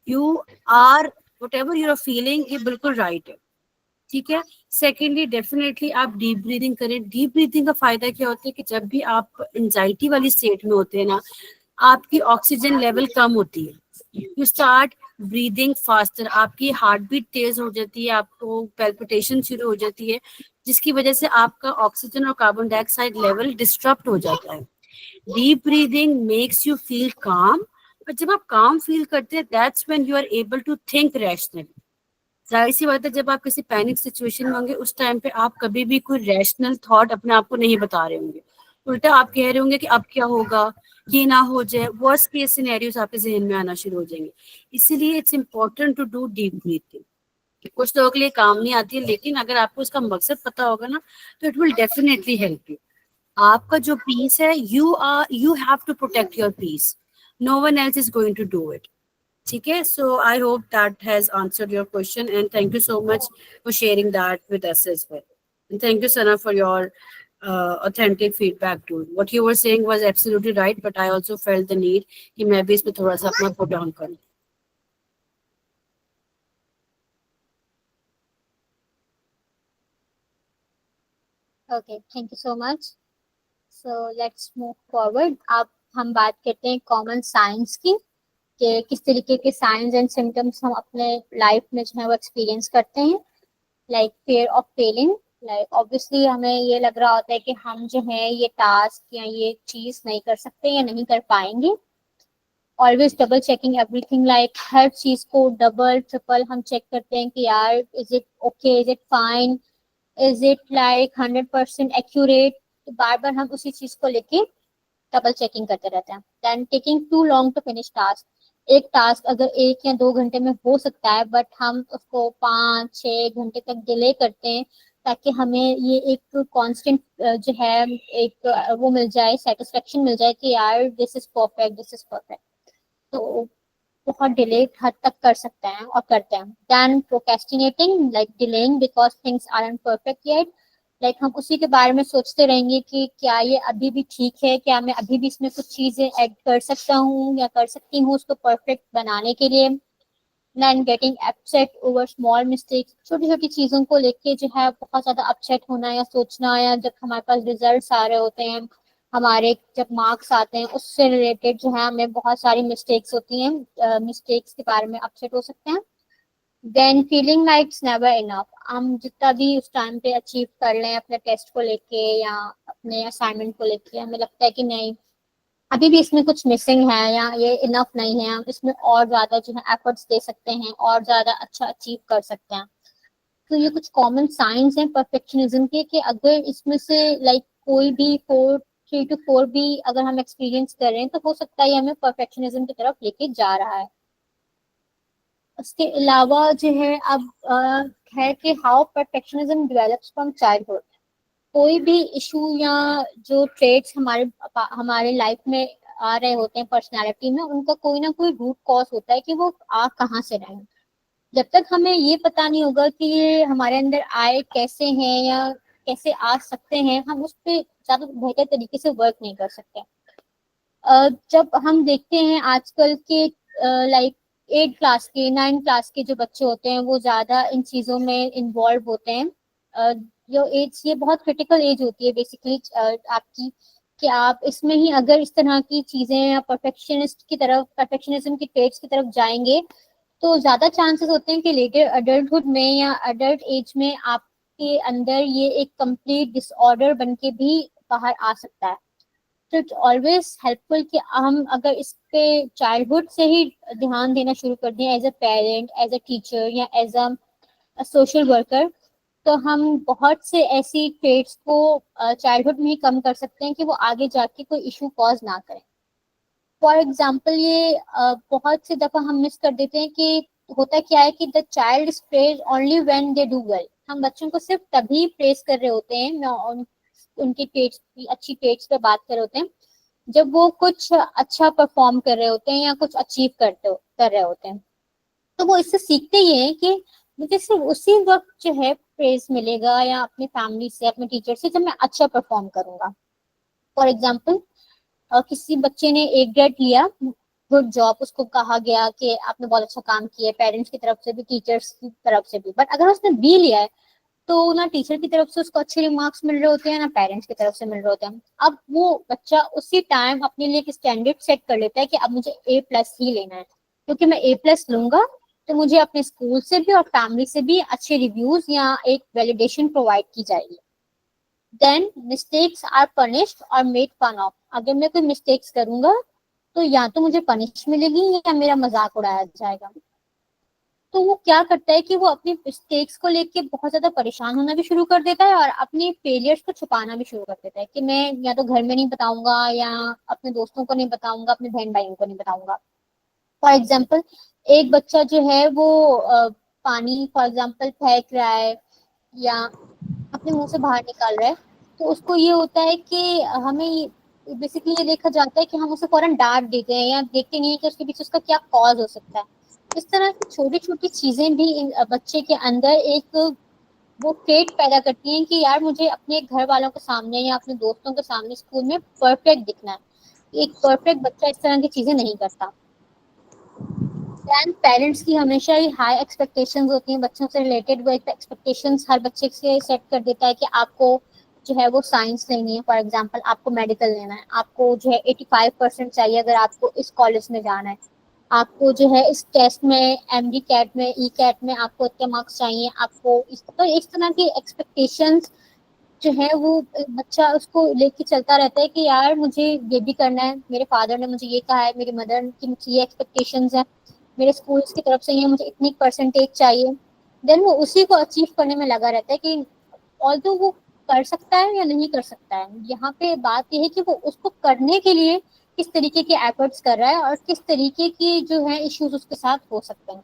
[SPEAKER 1] you are whatever your feeling, ये बिल्कुल राइट है। ठीक है, सेकेंडली डेफिनेटली आप डीप ब्रीदिंग करें। डीप ब्रीदिंग का फायदा क्या होता है कि जब भी आप एंजाइटी वाली स्टेट में होते हैं ना, आपकी ऑक्सीजन लेवल कम होती है, यू स्टार्ट ब्रीदिंग फास्टर, आपकी हार्ट बीट तेज हो जाती है, आपको पैल्पिटेशन शुरू हो जाती है, जिसकी वजह से आपका ऑक्सीजन और कार्बन डाइऑक्साइड लेवल डिस्टर्ब हो जाता है। Deep breathing makes you feel calm, और जब आप काम फील करते हैं that's when you are able to think rationally. जाहिर सी बात है, जब आप किसी पैनिक सिचुएशन में होंगे उस टाइम पे आप कभी भी कोई रैशनल थॉट अपने आप को नहीं बता रहे होंगे, उल्टा आप कह रहे होंगे कि अब क्या होगा, ये ना हो जाए, वर्स्ट केस सिनेरियोस आपके जहन में आना शुरू हो जाएंगे। इसीलिए it's important to do deep breathing. कुछ लोगों के लिए काम नहीं आती है, लेकिन अगर आपको उसका मकसद पता होगा ना तो it will definitely help you. आपका जो पीस है, you have to protect your peace, no one else is going to do it. ठीक है, so I hope that has answered your question and thank you so much for sharing that with us as well. And thank you Sana for your authentic feedback too. What you were saying was absolutely right, but I also felt the need कि मैं भी इसमें थोड़ा सा अपना put down करूँ।
[SPEAKER 2] Okay, thank you so much. So let's move forward. अब हम बात करते हैं कॉमन साइंस की, कि किस तरीके के साइंस एंड सिम्टम्स हम अपने लाइफ में जो है वो एक्सपीरियंस करते हैं। Like fear of Fehling, like obviously हमें ये लग रहा होता है कि हम जो है ये टास्क या ये चीज नहीं कर सकते या नहीं कर पाएंगे। Always double checking everything, like हर चीज को डबल ट्रिपल हम चेक करते हैं कि यार is it okay, is it fine, is it like 100% accurate. तो बार बार हम उसी चीज को लेके डबल चेकिंग करते रहते हैं। Then taking too long to finish task, एक टास्क अगर 1 या 2 घंटे में हो सकता है बट हम उसको 5-6 घंटे तक डिले करते हैं ताकि हमें ये एक कांस्टेंट जो है एक वो मिल जाए, सेटिस्फेक्शन मिल जाए कि यार this is perfect, this is perfect. तो बहुत डिले हद तक कर सकते हैं और करते हैं। Then procrastinating, like delaying because things aren't perfect yet, like हम उसी के बारे में सोचते रहेंगे कि क्या ये अभी भी ठीक है, क्या मैं अभी भी इसमें कुछ चीजें ऐड कर सकता हूँ या कर सकती हूँ उसको परफेक्ट बनाने के लिए। Then getting upset over small mistakes, छोटी छोटी चीजों को लेके जो है बहुत ज्यादा अपसेट होना या सोचना, या जब हमारे पास रिजल्ट्स आ रहे होते हैं, हमारे जब मार्क्स आते हैं उससे रिलेटेड जो है हमें बहुत सारी मिस्टेक्स होती हैं, मिस्टेक्स के बारे में अपसेट हो सकते हैं। Than feeling like it's never enough, हम जितना भी उस टाइम पे अचीव कर लें अपने टेस्ट को लेके या अपने असाइनमेंट को लेके, हमें लगता है कि नहीं अभी भी इसमें कुछ मिसिंग है या ये इनफ नहीं है, हम इसमें और ज्यादा जो है एफर्ट्स दे सकते हैं और ज्यादा अच्छा अचीव कर सकते हैं। तो ये कुछ कॉमन साइंस हैं परफेक्शनिज्म के, कि अगर इसमें से लाइक कोई भी 3 to 4 भी अगर हम एक्सपीरियंस कर रहे हैं तो हो सकता है ये हमें परफेक्शनिज्म की तरफ लेके जा रहा है। उसके अलावा जो है अब है कि how perfectionism develops from childhood. कोई भी इशू या जो ट्रेड्स हमारे लाइफ में आ रहे होते हैं पर्सनालिटी में, उनका कोई ना कोई रूट कॉज होता है कि वो आ कहाँ से रहे हैं। जब तक हमें ये पता नहीं होगा कि ये हमारे अंदर आए कैसे हैं या कैसे आ सकते हैं, हम उस पर ज्यादा बेहतर तरीके से वर्क नहीं कर सकते। जब हम देखते हैं आजकल के लाइक 8 क्लास के 9 क्लास के जो बच्चे होते हैं वो ज्यादा इन चीजों में इन्वॉल्व होते हैं। जो एज, ये बहुत क्रिटिकल एज होती है बेसिकली आपकी, कि आप इसमें ही अगर इस तरह की चीजें या परफेक्शनिज्म की ट्रेड्स की तरफ जाएंगे, तो ज्यादा चांसेस होते हैं कि लेटर अडल्टहुड में या अडल्ट एज में आपके अंदर ये एक कंप्लीट डिसऑर्डर बन के भी बाहर आ सकता है। तो इट्स ऑलवेज हेल्पफुल कि हम अगर इस पे चाइल्डहुड से ही ध्यान देना शुरू कर दें, as a parent, as a teacher या एज अ सोशल वर्कर, तो हम बहुत से ऐसी ट्रेड्स को चाइल्डहुड में ही कम कर सकते हैं कि वो आगे जाके कोई इशू कॉज ना करें। फॉर एग्जाम्पल ये बहुत सी दफा हम मिस कर देते हैं कि होता क्या है कि the child is praise only when they do well. हम बच्चों को सिर्फ तभी प्रेज कर रहे होते हैं, उनकी ट्रेड्स की अच्छी ट्रेड्स पे बात कर रहे होते हैं, जब वो कुछ अच्छा परफॉर्म कर रहे होते हैं या कुछ अचीव कर रहे होते हैं। तो वो इससे सीखते ही हैं कि मुझे सिर्फ उसी वक्त जो है प्रेज मिलेगा या अपनी फैमिली से, अपने टीचर से, जब मैं अच्छा परफॉर्म करूंगा। फॉर एग्जाम्पल, किसी बच्चे ने एक ग्रेड लिया, गुड जॉब, उसको कहा गया कि आपने बहुत अच्छा काम किया, पेरेंट्स की तरफ से भी टीचर्स की तरफ से भी। बट अगर उसने बी लिया है तो ना टीचर की तरफ से उसको अच्छे मार्क्स मिल रहे होते हैं ना पेरेंट्स की तरफ से मिल रहे होते हैं। अब वो बच्चा उसी टाइम अपने लिए एक स्टैंडर्ड सेट कर लेता है कि अब मुझे A+ ही लेना है, क्योंकि मैं A+ लूंगा तो मुझे अपने स्कूल से भी और फैमिली से भी अच्छे रिव्यूज या एक वैलिडेशन प्रोवाइड की जाएगी। देन मिस्टेक्स आर पनिश्ड और मेड फन ऑफ। अगर मैं कोई मिस्टेक्स करूंगा तो या तो मुझे पनिश मिलेगी या मेरा मजाक उड़ाया जाएगा। तो वो क्या करता है कि वो अपनी मिस्टेक्स को लेके बहुत ज्यादा परेशान होना भी शुरू कर देता है और अपनी फेलियर्स को छुपाना भी शुरू कर देता है कि मैं या तो घर में नहीं बताऊंगा या अपने दोस्तों को नहीं बताऊंगा, अपने बहन भाइयों को नहीं बताऊंगा। फॉर एग्जाम्पल, एक बच्चा जो है वो पानी फॉर एग्जाम्पल फेंक रहा है या अपने मुंह से बाहर निकाल रहा है, तो उसको ये होता है कि हमें बेसिकली ये देखा जाता है कि हम उसे फौरन डांट देते हैं या देखते नहीं है कि उसके पीछे उसका क्या कॉज हो सकता है। इस तरह की छोटी छोटी चीजें भी बच्चे के अंदर एक वो फेट पैदा करती हैं कि यार मुझे अपने घर वालों के सामने या अपने दोस्तों के सामने स्कूल में परफेक्ट दिखना है। एक परफेक्ट बच्चा इस तरह की चीजें नहीं करता। पेरेंट्स की हमेशा ही हाई एक्सपेक्टेशंस होती हैं बच्चों से रिलेटेड। वो एक एक्सपेक्टेशंस हर बच्चे से सेट कर देता है कि आपको जो है वो साइंस लेनी है, फॉर एग्जांपल आपको मेडिकल लेना है, आपको जो है 85% चाहिए अगर आपको इस कॉलेज में जाना है, आपको जो है इस टेस्ट में MD कैट में E कैट में आपको इतने मार्क्स चाहिए, आपको इस तरह की एक्सपेक्टेशंस जो है वो बच्चा उसको लेके चलता रहता है कि यार मुझे ये भी करना है, मेरे फादर ने मुझे ये कहा है, मेरी मदर की मुझे ये एक्सपेक्टेशंस है, मेरे स्कूल की तरफ से ये मुझे इतनी परसेंटेज चाहिए। देन वो उसी को अचीव करने में लगा रहता है कि ऑल्दो वो कर सकता है या नहीं कर सकता है। यहाँ पे बात यह है कि वो उसको करने के लिए किस तरीके के एफर्ट्स कर रहा है और किस तरीके की जो है इश्यूज उसके साथ हो सकते हैं।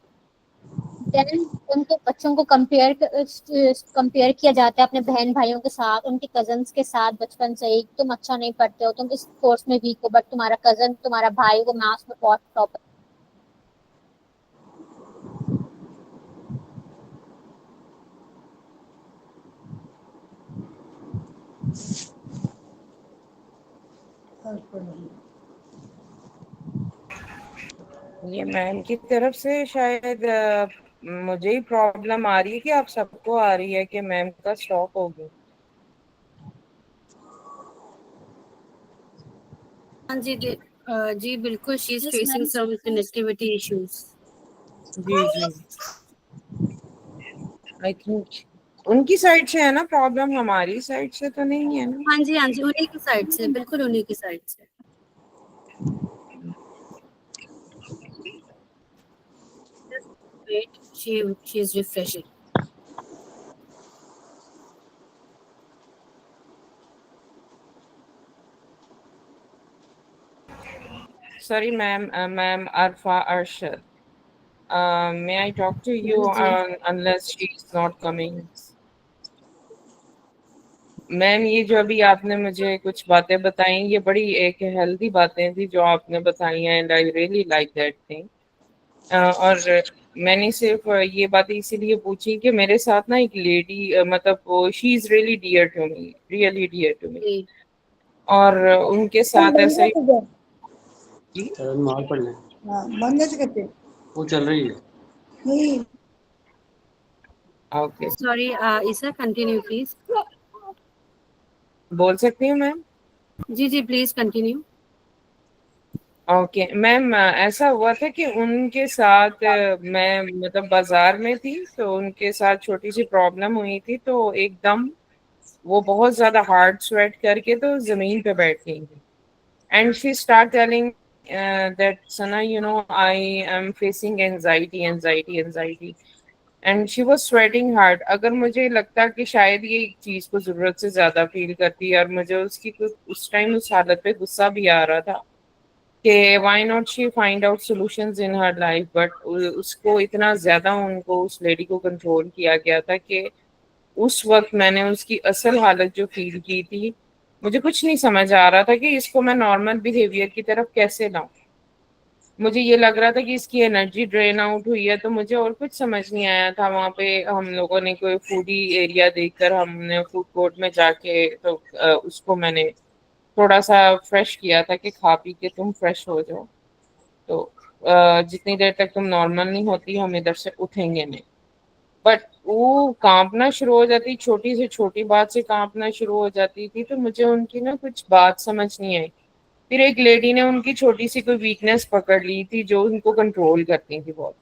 [SPEAKER 2] देन उनके बच्चों को कंपेयर किया जाता है अपने बहन भाइयों के साथ, उनके कजन्स के साथ बचपन से ही। तुम अच्छा नहीं पढ़ते हो, तुम इस कोर्स में वीक हो, बट तुम्हारा कजन, तुम्हारा भाई वो मैथ्स में बहुत टॉपर।
[SPEAKER 4] ये मैम की तरफ से शायद मुझे ही प्रॉब्लम आ रही है कि आप सबको आ रही है कि मैम का स्टॉप हो गया।
[SPEAKER 1] हाँ जी जी बिल्कुल, she is facing some connectivity issues.
[SPEAKER 4] जी जी, आई थिंक उनकी साइड से है ना प्रॉब्लम, हमारी साइड से तो नहीं है ना।
[SPEAKER 1] हाँ जी हाँ जी, उन्हीं की साइड से, बिल्कुल उन्हीं की साइड से। Wait, she is refreshing.
[SPEAKER 4] Sorry ma'am Arfa Arshad, may I talk to you
[SPEAKER 1] जी
[SPEAKER 4] unless she is not coming? Ma'am ये जो अभी आपने मुझे कुछ बातें बताई, ये बड़ी एक हेल्दी बातें थी जो आपने बताई हैं, and I really like that thing. और मैंने सिर्फ ये बातें इसीलिए पूछी कि मेरे साथ ना एक लेडी, मतलब she is really dear to me, really dear to me,
[SPEAKER 1] जी
[SPEAKER 4] और उनके साथ ऐसा ही जी।
[SPEAKER 6] मार पड़ना हाँ बंद कैसे करते वो चल रही है नहीं
[SPEAKER 4] okay,
[SPEAKER 1] sorry Isa, continue please.
[SPEAKER 4] बोल सकती हूँ मैम?
[SPEAKER 1] जी जी प्लीज कंटिन्यू।
[SPEAKER 4] ओके मैम, ऐसा हुआ था कि उनके साथ मैं मतलब बाजार में थी, तो उनके साथ छोटी सी प्रॉब्लम हुई थी, तो एकदम वो बहुत ज्यादा हार्ड स्वेट करके तो जमीन पे बैठ गई थी। And she start telling that Sana, you know, I am facing anxiety anxiety anxiety, and she was sweating hard. अगर मुझे लगता कि शायद ये एक चीज को जरूरत से ज्यादा फील करती है, और मुझे उसकी कुछ उस टाइम उस हालत पे गुस्सा भी आ रहा था कि why not she find out solutions in her life, but उसको इतना ज्यादा उनको उस लेडी को कंट्रोल किया गया था कि उस वक्त मैंने उसकी असल हालत जो फील की थी, मुझे कुछ नहीं समझ आ रहा था कि इसको मैं नॉर्मल बिहेवियर की तरफ कैसे लाऊं। मुझे ये लग रहा था कि इसकी एनर्जी ड्रेन आउट हुई है, तो मुझे और कुछ समझ नहीं आया था। वहां पे हम लोगों ने कोई फूडी एरिया देखकर हमने फूड कोर्ट में जाके तो उसको मैंने थोड़ा सा फ्रेश किया था कि खा पी के तुम फ्रेश हो जाओ। तो जितनी देर तक तुम नॉर्मल नहीं होती हम इधर से उठेंगे नहीं। बट वो कांपना शुरू हो जाती, छोटी से छोटी बात से कांपना शुरू हो जाती थी, तो मुझे उनकी ना कुछ बात समझ नहीं आई। फिर एक लेडी ने उनकी छोटी सी कोई वीकनेस पकड़ ली थी जो उनको कंट्रोल करती थी बहुत।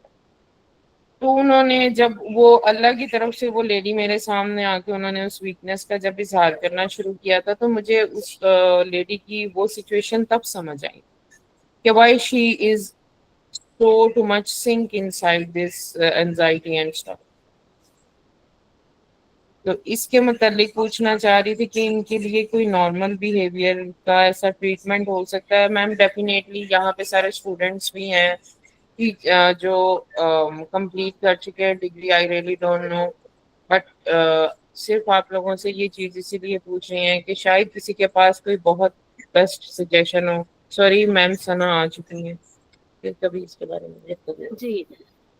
[SPEAKER 4] तो उन्होंने जब वो अल्लाह की तरफ से वो लेडी मेरे सामने आके उन्होंने उस वीकनेस का जब इजहार करना शुरू किया था, तो मुझे उस लेडी की वो सिचुएशन तब समझ आई कि why she is so too much sink inside this anxiety and stuff. तो इसके मुतालिक पूछना चाह रही थी कि इनके लिए कोई नॉर्मल बिहेवियर का ऐसा ट्रीटमेंट हो सकता है? मैम डेफिनेटली यहाँ पे सारे स्टूडेंट्स भी हैं कि जो कंप्लीट कर चुके हैं degree, I really don't know, but सिर्फ आप लोगों से ये चीज इसीलिए पूछ रही हैं कि शायद किसी के पास कोई बहुत बेस्ट सजेशन हो। सॉरी मैम, सना आ चुकी हैं, फिर कभी इसके बारे में बात करेंगे।
[SPEAKER 1] जी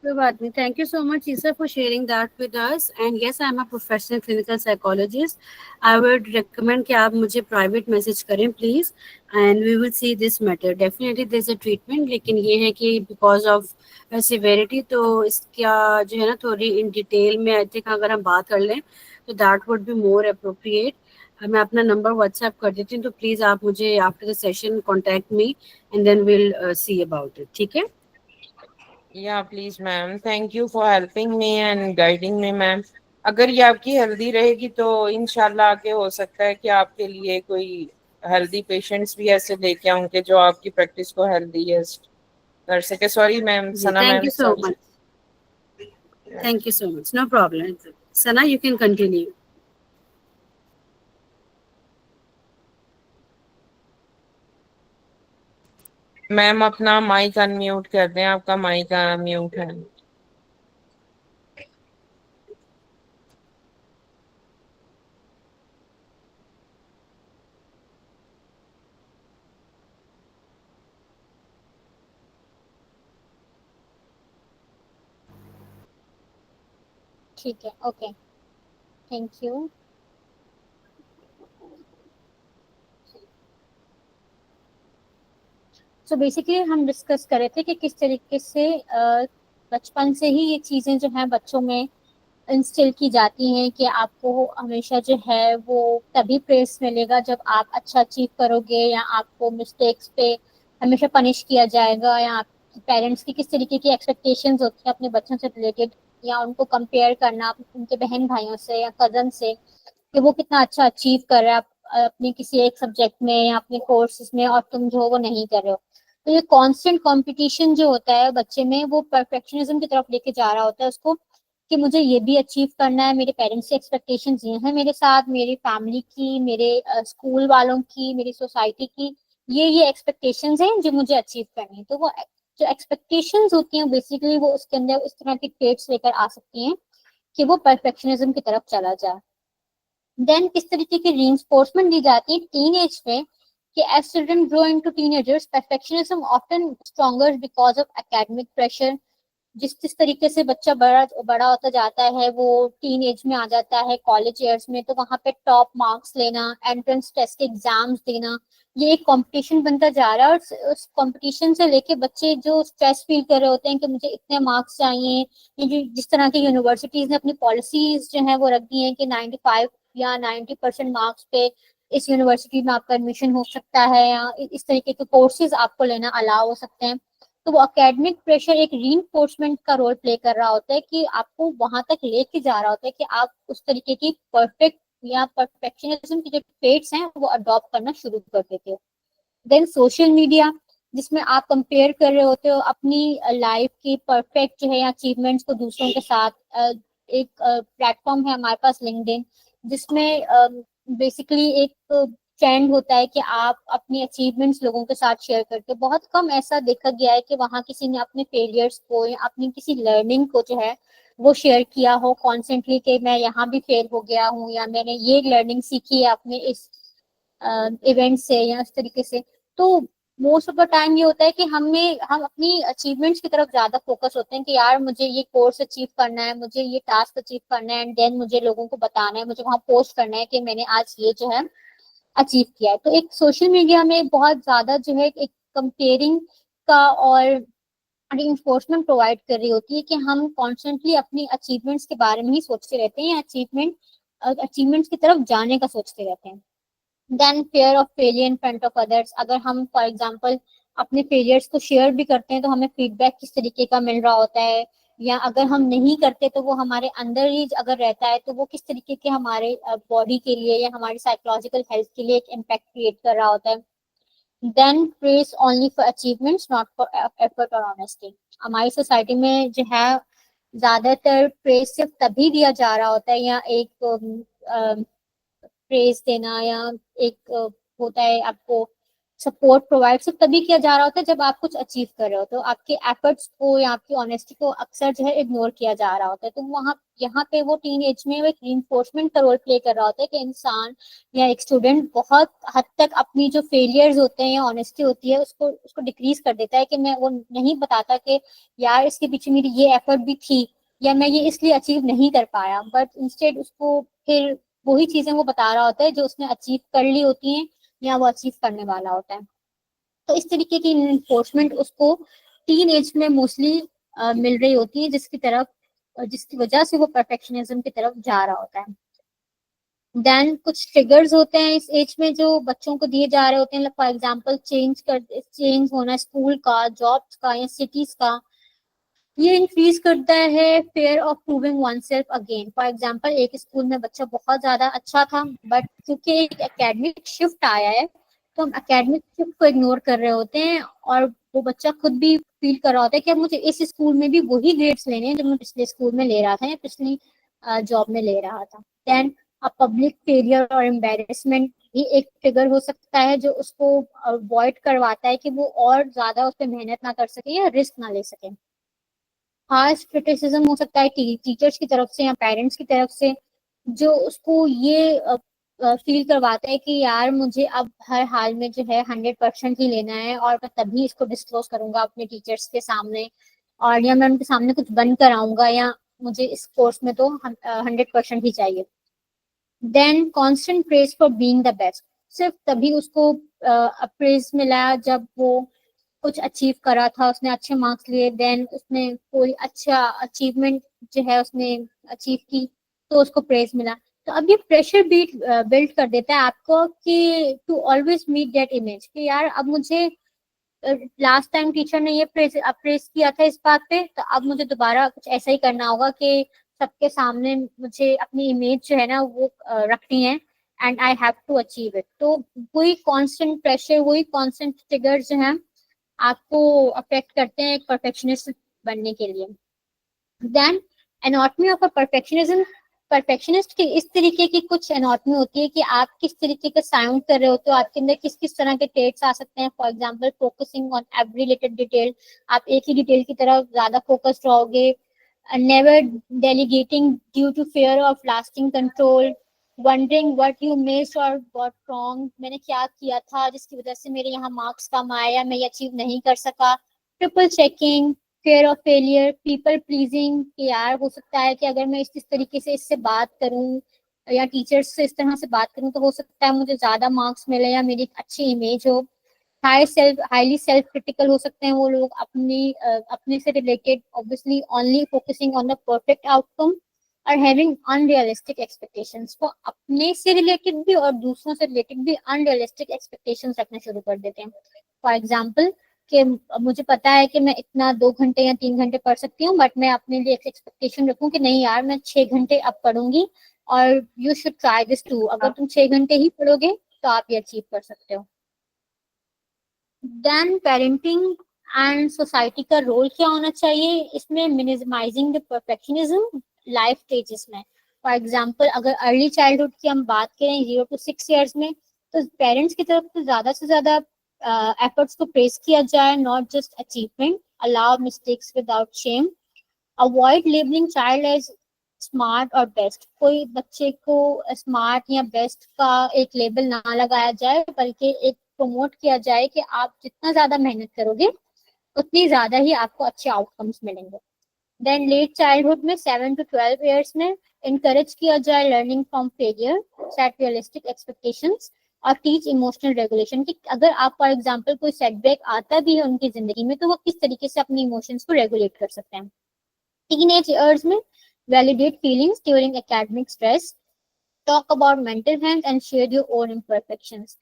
[SPEAKER 1] कोई बात नहीं। Thank you so much Isa for sharing that with us. And yes, I am a professional clinical psychologist. I would recommend कि आप मुझे प्राइवेट मैसेज करें please, and we will see this matter. Definitely there is a treatment, लेकिन ये है कि because of severity तो इसका जो है ना थोड़ी इन डिटेल में आई थिंक अगर हम बात कर लें तो that would be more appropriate. मैं अपना नंबर व्हाट्सएप कर देती हूँ, तो प्लीज आप मुझे after the session contact me and then will see about it. ठीक है?
[SPEAKER 4] या please ma'am, thank you for helping me and guiding me ma'am. अगर ये आपकी हेल्दी रहेगी तो इंशाल्लाह आगे हो सकता है कि आपके लिए कोई हेल्दी पेशेंट्स भी ऐसे लेके आऊंगे जो आपकी प्रैक्टिस को हेल्दीएस्ट कर सके। सॉरी मैम,
[SPEAKER 1] जी
[SPEAKER 4] Sana
[SPEAKER 1] thank
[SPEAKER 4] ma'am,
[SPEAKER 1] you so
[SPEAKER 4] sorry.
[SPEAKER 1] Much. Thank you so much. No problem. Sana, you can continue.
[SPEAKER 4] Ma'am अपना माइक अनम्यूट कर दें, आपका माइक अनम्यूट है।
[SPEAKER 2] ठीक है, okay, thank you. So basically हम डिस्कस कर रहे थे कि किस तरीके से बचपन से ही ये चीजें जो हैं बच्चों में इंस्टिल की जाती हैं कि आपको हमेशा जो है वो तभी प्रेस मिलेगा जब आप अच्छा अचीव करोगे, या आपको मिस्टेक्स पे हमेशा पनिश किया जाएगा, या आपके पेरेंट्स की किस तरीके की एक्सपेक्टेशंस होती है अपने बच्चों से रिलेटेड, या उनको कंपेयर करना उनके बहन भाइयों से या कजन से कि वो कितना अच्छा अचीव कर रहा है अपने किसी एक सब्जेक्ट में या अपने कोर्सेज में, और तुम जो हो वो नहीं कर रहे हो। तो ये कांस्टेंट कंपटीशन जो होता है बच्चे में, वो परफेक्शनिज्म की तरफ लेके जा रहा होता है उसको, कि मुझे ये भी अचीव करना है, मेरे पेरेंट्स की एक्सपेक्टेशंस ये हैं मेरे साथ, मेरी फैमिली की, मेरे स्कूल वालों की, मेरी सोसाइटी की, ये एक्सपेक्टेशंस हैं जो मुझे अचीव करनी है। तो वो जो एक्सपेक्टेशंस होती हैं बेसिकली वो उसके अंदर इस तरह की ट्रेट्स लेकर आ सकती हैं कि वो परफेक्शनिज्म की तरफ चला जाए। देन किस तरीके की रीइंफोर्समेंट दी जाती है टीन एज में कि as children grow into teenagers perfectionism often stronger because of academic pressure. जिस जिस तरीके से बच्चा बड़ा बड़ा होता जाता है, वो टीन एज में आ जाता है, कॉलेज ईयर्स में, तो वहां पे टॉप मार्क्स लेना, एंट्रेंस टेस्ट के एग्जाम्स देना, ये एक कंपटीशन बनता जा रहा है। और उस कंपटीशन से लेके बच्चे जो स्ट्रेस फील कर रहे होते हैं कि मुझे इतने मार्क्स चाहिए, ये जो जिस तरह की यूनिवर्सिटीज ने अपनी पॉलिसीज जो है वो रख दी है कि 95 या 90% मार्क्स पे इस यूनिवर्सिटी में आपका एडमिशन हो सकता है, या इस तरीके के कोर्सेज आपको लेना अलाउ हो सकते हैं। तो वो एकेडमिक प्रेशर एक रीइंफोर्समेंट का रोल प्ले कर रहा होता है कि आपको वहां तक लेके जा रहा होता है कि आप उस तरीके की परफेक्ट या परफेक्शनिज्म के जो ट्रेट्स हैं वो अडॉप्ट करना शुरू कर देते हो। देन सोशल मीडिया, जिसमें आप कंपेयर कर रहे होते हो अपनी लाइफ की परफेक्ट जो है अचीवमेंट्स को दूसरों के साथ। एक प्लेटफॉर्म है हमारे पास लिंक्डइन, जिसमें बेसिकली एक ट्रेंड होता है कि आप अपनी अचीवमेंट्स लोगों के साथ शेयर करके, बहुत कम ऐसा देखा गया है कि वहाँ किसी ने अपने फेलियर्स को या अपनी किसी लर्निंग को जो है वो शेयर किया हो कॉन्स्टेंटली कि मैं यहाँ भी फेल हो गया हूँ या मैंने ये लर्निंग सीखी है अपने इस इवेंट से या इस तरीके से। तो मोस्ट ऑफ द टाइम ये होता है कि हम अपनी अचीवमेंट्स की तरफ ज्यादा फोकस होते हैं कि यार मुझे ये कोर्स अचीव करना है, मुझे ये टास्क अचीव करना है, एंड देन मुझे लोगों को बताना है, मुझे वहाँ पोस्ट करना है कि मैंने आज ये जो है अचीव किया है। तो एक सोशल मीडिया में बहुत ज्यादा जो है एक कंपेयरिंग का और रिइंफोर्समेंट प्रोवाइड कर रही होती है कि हम कॉन्स्टेंटली अपनी अचीवमेंट्स के बारे में ही सोचते रहते हैं या अचीवमेंट्स की तरफ जाने का सोचते रहते हैं। Then fear of failure in front of others, अगर हम फॉर एग्जांपल अपने फेलियर्स को शेयर भी करते हैं तो हमें फीडबैक किस तरीके का मिल रहा होता है, या अगर हम नहीं करते तो वो हमारे अंदर ही अगर रहता है तो वो किस तरीके के हमारे बॉडी के लिए या हमारी साइकोलॉजिकल हेल्थ के लिए एक इम्पैक्ट क्रिएट कर रहा होता है। Then praise only for achievements not for effort और ऑनेस्टी, हमारी सोसाइटी में जो है ज्यादातर प्रेज सिर्फ तभी दिया जा रहा होता है या एक प्रेज देना या एक होता है आपको सपोर्ट प्रोवाइड सिर्फ तभी किया जा रहा होता है जब आप कुछ अचीव कर रहे हो, तो आपके एफर्ट्स को या आपकी ऑनेस्टी को अक्सर जो है इग्नोर किया जा रहा होता है। तो वहाँ यहाँ पे वो टीन एज में वो एक रीइंफोर्समेंट का रोल प्ले कर रहा होता है कि इंसान या एक स्टूडेंट बहुत हद तक अपनी जो फेलियर्स होते हैं या ऑनेस्टी होती है उसको उसको डिक्रीज कर देता है कि मैं वो नहीं बताता कि यार इसके पीछे मेरी ये एफर्ट भी थी या मैं ये इसलिए अचीव नहीं कर पाया, बट इंस्टेड उसको फिर वही चीजें वो बता रहा होता है जो उसने अचीव कर ली होती हैं या वो अचीव करने वाला होता है। तो इस तरीके की इन्फोर्समेंट उसको टीन एज में मोस्टली मिल रही होती है, जिसकी वजह से वो परफेक्शनिज्म की तरफ जा रहा होता है। देन कुछ ट्रिगर्स होते हैं इस एज में जो बच्चों को दिए जा रहे होते हैं, फॉर एग्जांपल चेंज होना स्कूल का, जॉब्स का या सिटीज का। ये इंक्रीज करता है fear of proving one self again. For example एक स्कूल में बच्चा बहुत ज्यादा अच्छा था, बट क्योंकि एक एकेडमिक शिफ्ट आया है तो हम एकेडमिक शिफ्ट को इग्नोर कर रहे होते हैं और वो बच्चा खुद भी फील कर रहा होता है कि अब मुझे इस स्कूल में भी वही ग्रेड्स लेने हैं जो मैं पिछले स्कूल में ले रहा था या पिछली जॉब में ले रहा था। देन पब्लिक फेलियर और एम्बेरसमेंट भी एक ट्रिगर हो सकता है जो उसको अवॉइड करवाता है कि वो और ज्यादा उस पर मेहनत ना कर सके या रिस्क ना ले सके। हार्श क्रिटिसिज्म हो सकता है टीचर्स की तरफ से या पेरेंट्स की तरफ से, जो उसको ये फील करवाता है कि यार मुझे अब हर हाल में जो है 100% ही लेना है और मैं तभी इसको डिस्क्लोज करूंगा अपने टीचर्स के सामने, और या मैं उनके सामने कुछ बन कर आऊंगा, या मुझे इस कोर्स में तो 100% ही चाहिए। Then constant praise for being the best, सिर्फ तभी उसको अप्रेज मिला जब वो कुछ अचीव करा था, उसने अच्छे मार्क्स लिए, देन उसने कोई अच्छा अचीवमेंट जो है उसने अचीव की तो उसको प्रेज मिला। तो अब ये प्रेशर बिल्ड कर देता है आपको कि to always meet that image कि यार अब मुझे लास्ट टाइम टीचर ने ये प्रेज किया था इस बात पे, तो अब मुझे दोबारा कुछ ऐसा ही करना होगा कि सबके सामने मुझे अपनी इमेज जो है ना वो रखनी है and I have to achieve it. तो वही कांस्टेंट प्रेशर, वही कांस्टेंट ट्रिगर जो है आपको अफेक्ट करते हैं एक परफेक्शनिस्ट बनने के लिए। Then anatomy of a perfectionist की इस तरीके की कुछ एनाटॉमी होती है कि आप किस तरीके का साउंड कर रहे होते हो, आपके अंदर किस किस तरह के ट्रेट्स आ सकते हैं। For example focusing on every little detail, आप एक ही डिटेल की तरफ ज्यादा फोकस्ड रहोगे। Never delegating due to fear of losing control, wondering what you missed or what wrong, मैंने क्या किया था जिसकी वजह से मेरे यहाँ मार्क्स कम आए या मैं ये अचीव नहीं कर सका. Triple checking, fear of failure, people pleasing, कि यार हो सकता है कि अगर मैं इस तरीके से इससे बात करूं या टीचर्स से इस तरह से बात करूं तो हो सकता है मुझे ज्यादा मार्क्स मिले या मेरी एक अच्छी इमेज हो. हाईली सेल्फ क्रिटिकल हो सकते हैं वो लोग, अपने से related obviously only focusing on the perfect outcome और हैविंग अनरियलिस्टिक एक्सपेक्टेशंस. वो अपने से रिलेटेड भी और दूसरों से रिलेटेड भी अनरियलिस्टिक एक्सपेक्टेशंस रखना शुरू कर देते हैं. फॉर एग्जाम्पल कि मुझे पता है कि मैं इतना 2 घंटे या 3 घंटे पढ़ सकती हूँ, बट मैं अपने लिए एक एक्सपेक्टेशन रखूँ कि नहीं यार मैं 6 घंटे अब पढ़ूंगी और you should try this too. अगर तुम 6 घंटे ही पढ़ोगे तो आप ये अचीव कर सकते हो. देन पेरेंटिंग एंड सोसाइटी का रोल क्या होना चाहिए इसमें? Minimizing the perfectionism life stages में. फॉर एग्जाम्पल अगर अर्ली चाइल्डहुड की हम बात करें 0 to 6 years में, तो पेरेंट्स की तरफ से ज्यादा एफर्ट्स को प्रेस किया जाए, not just achievement. Allow mistakes without shame. Avoid labeling child as smart और बेस्ट. कोई बच्चे को स्मार्ट या बेस्ट का एक लेबल ना लगाया जाए, बल्कि एक प्रमोट किया जाए कि आप जितना ज्यादा मेहनत करोगे उतनी ज्यादा ही आपको अच्छे आउटकम्स मिलेंगे. देन लेट चाइल्डहुड में 7 to 12 years में इनकरेज किया जाए learning from failure, set realistic expectations और टीच इमोशनल रेगुलेशन. कि अगर आप फॉर एग्जांपल कोई सेटबैक आता भी है उनकी जिंदगी में तो वो किस तरीके से अपने इमोशंस को रेगुलेट कर सकते हैं. टीनेज ईयर्स में validate feelings during academic stress. Talk about mental health and share your own imperfections.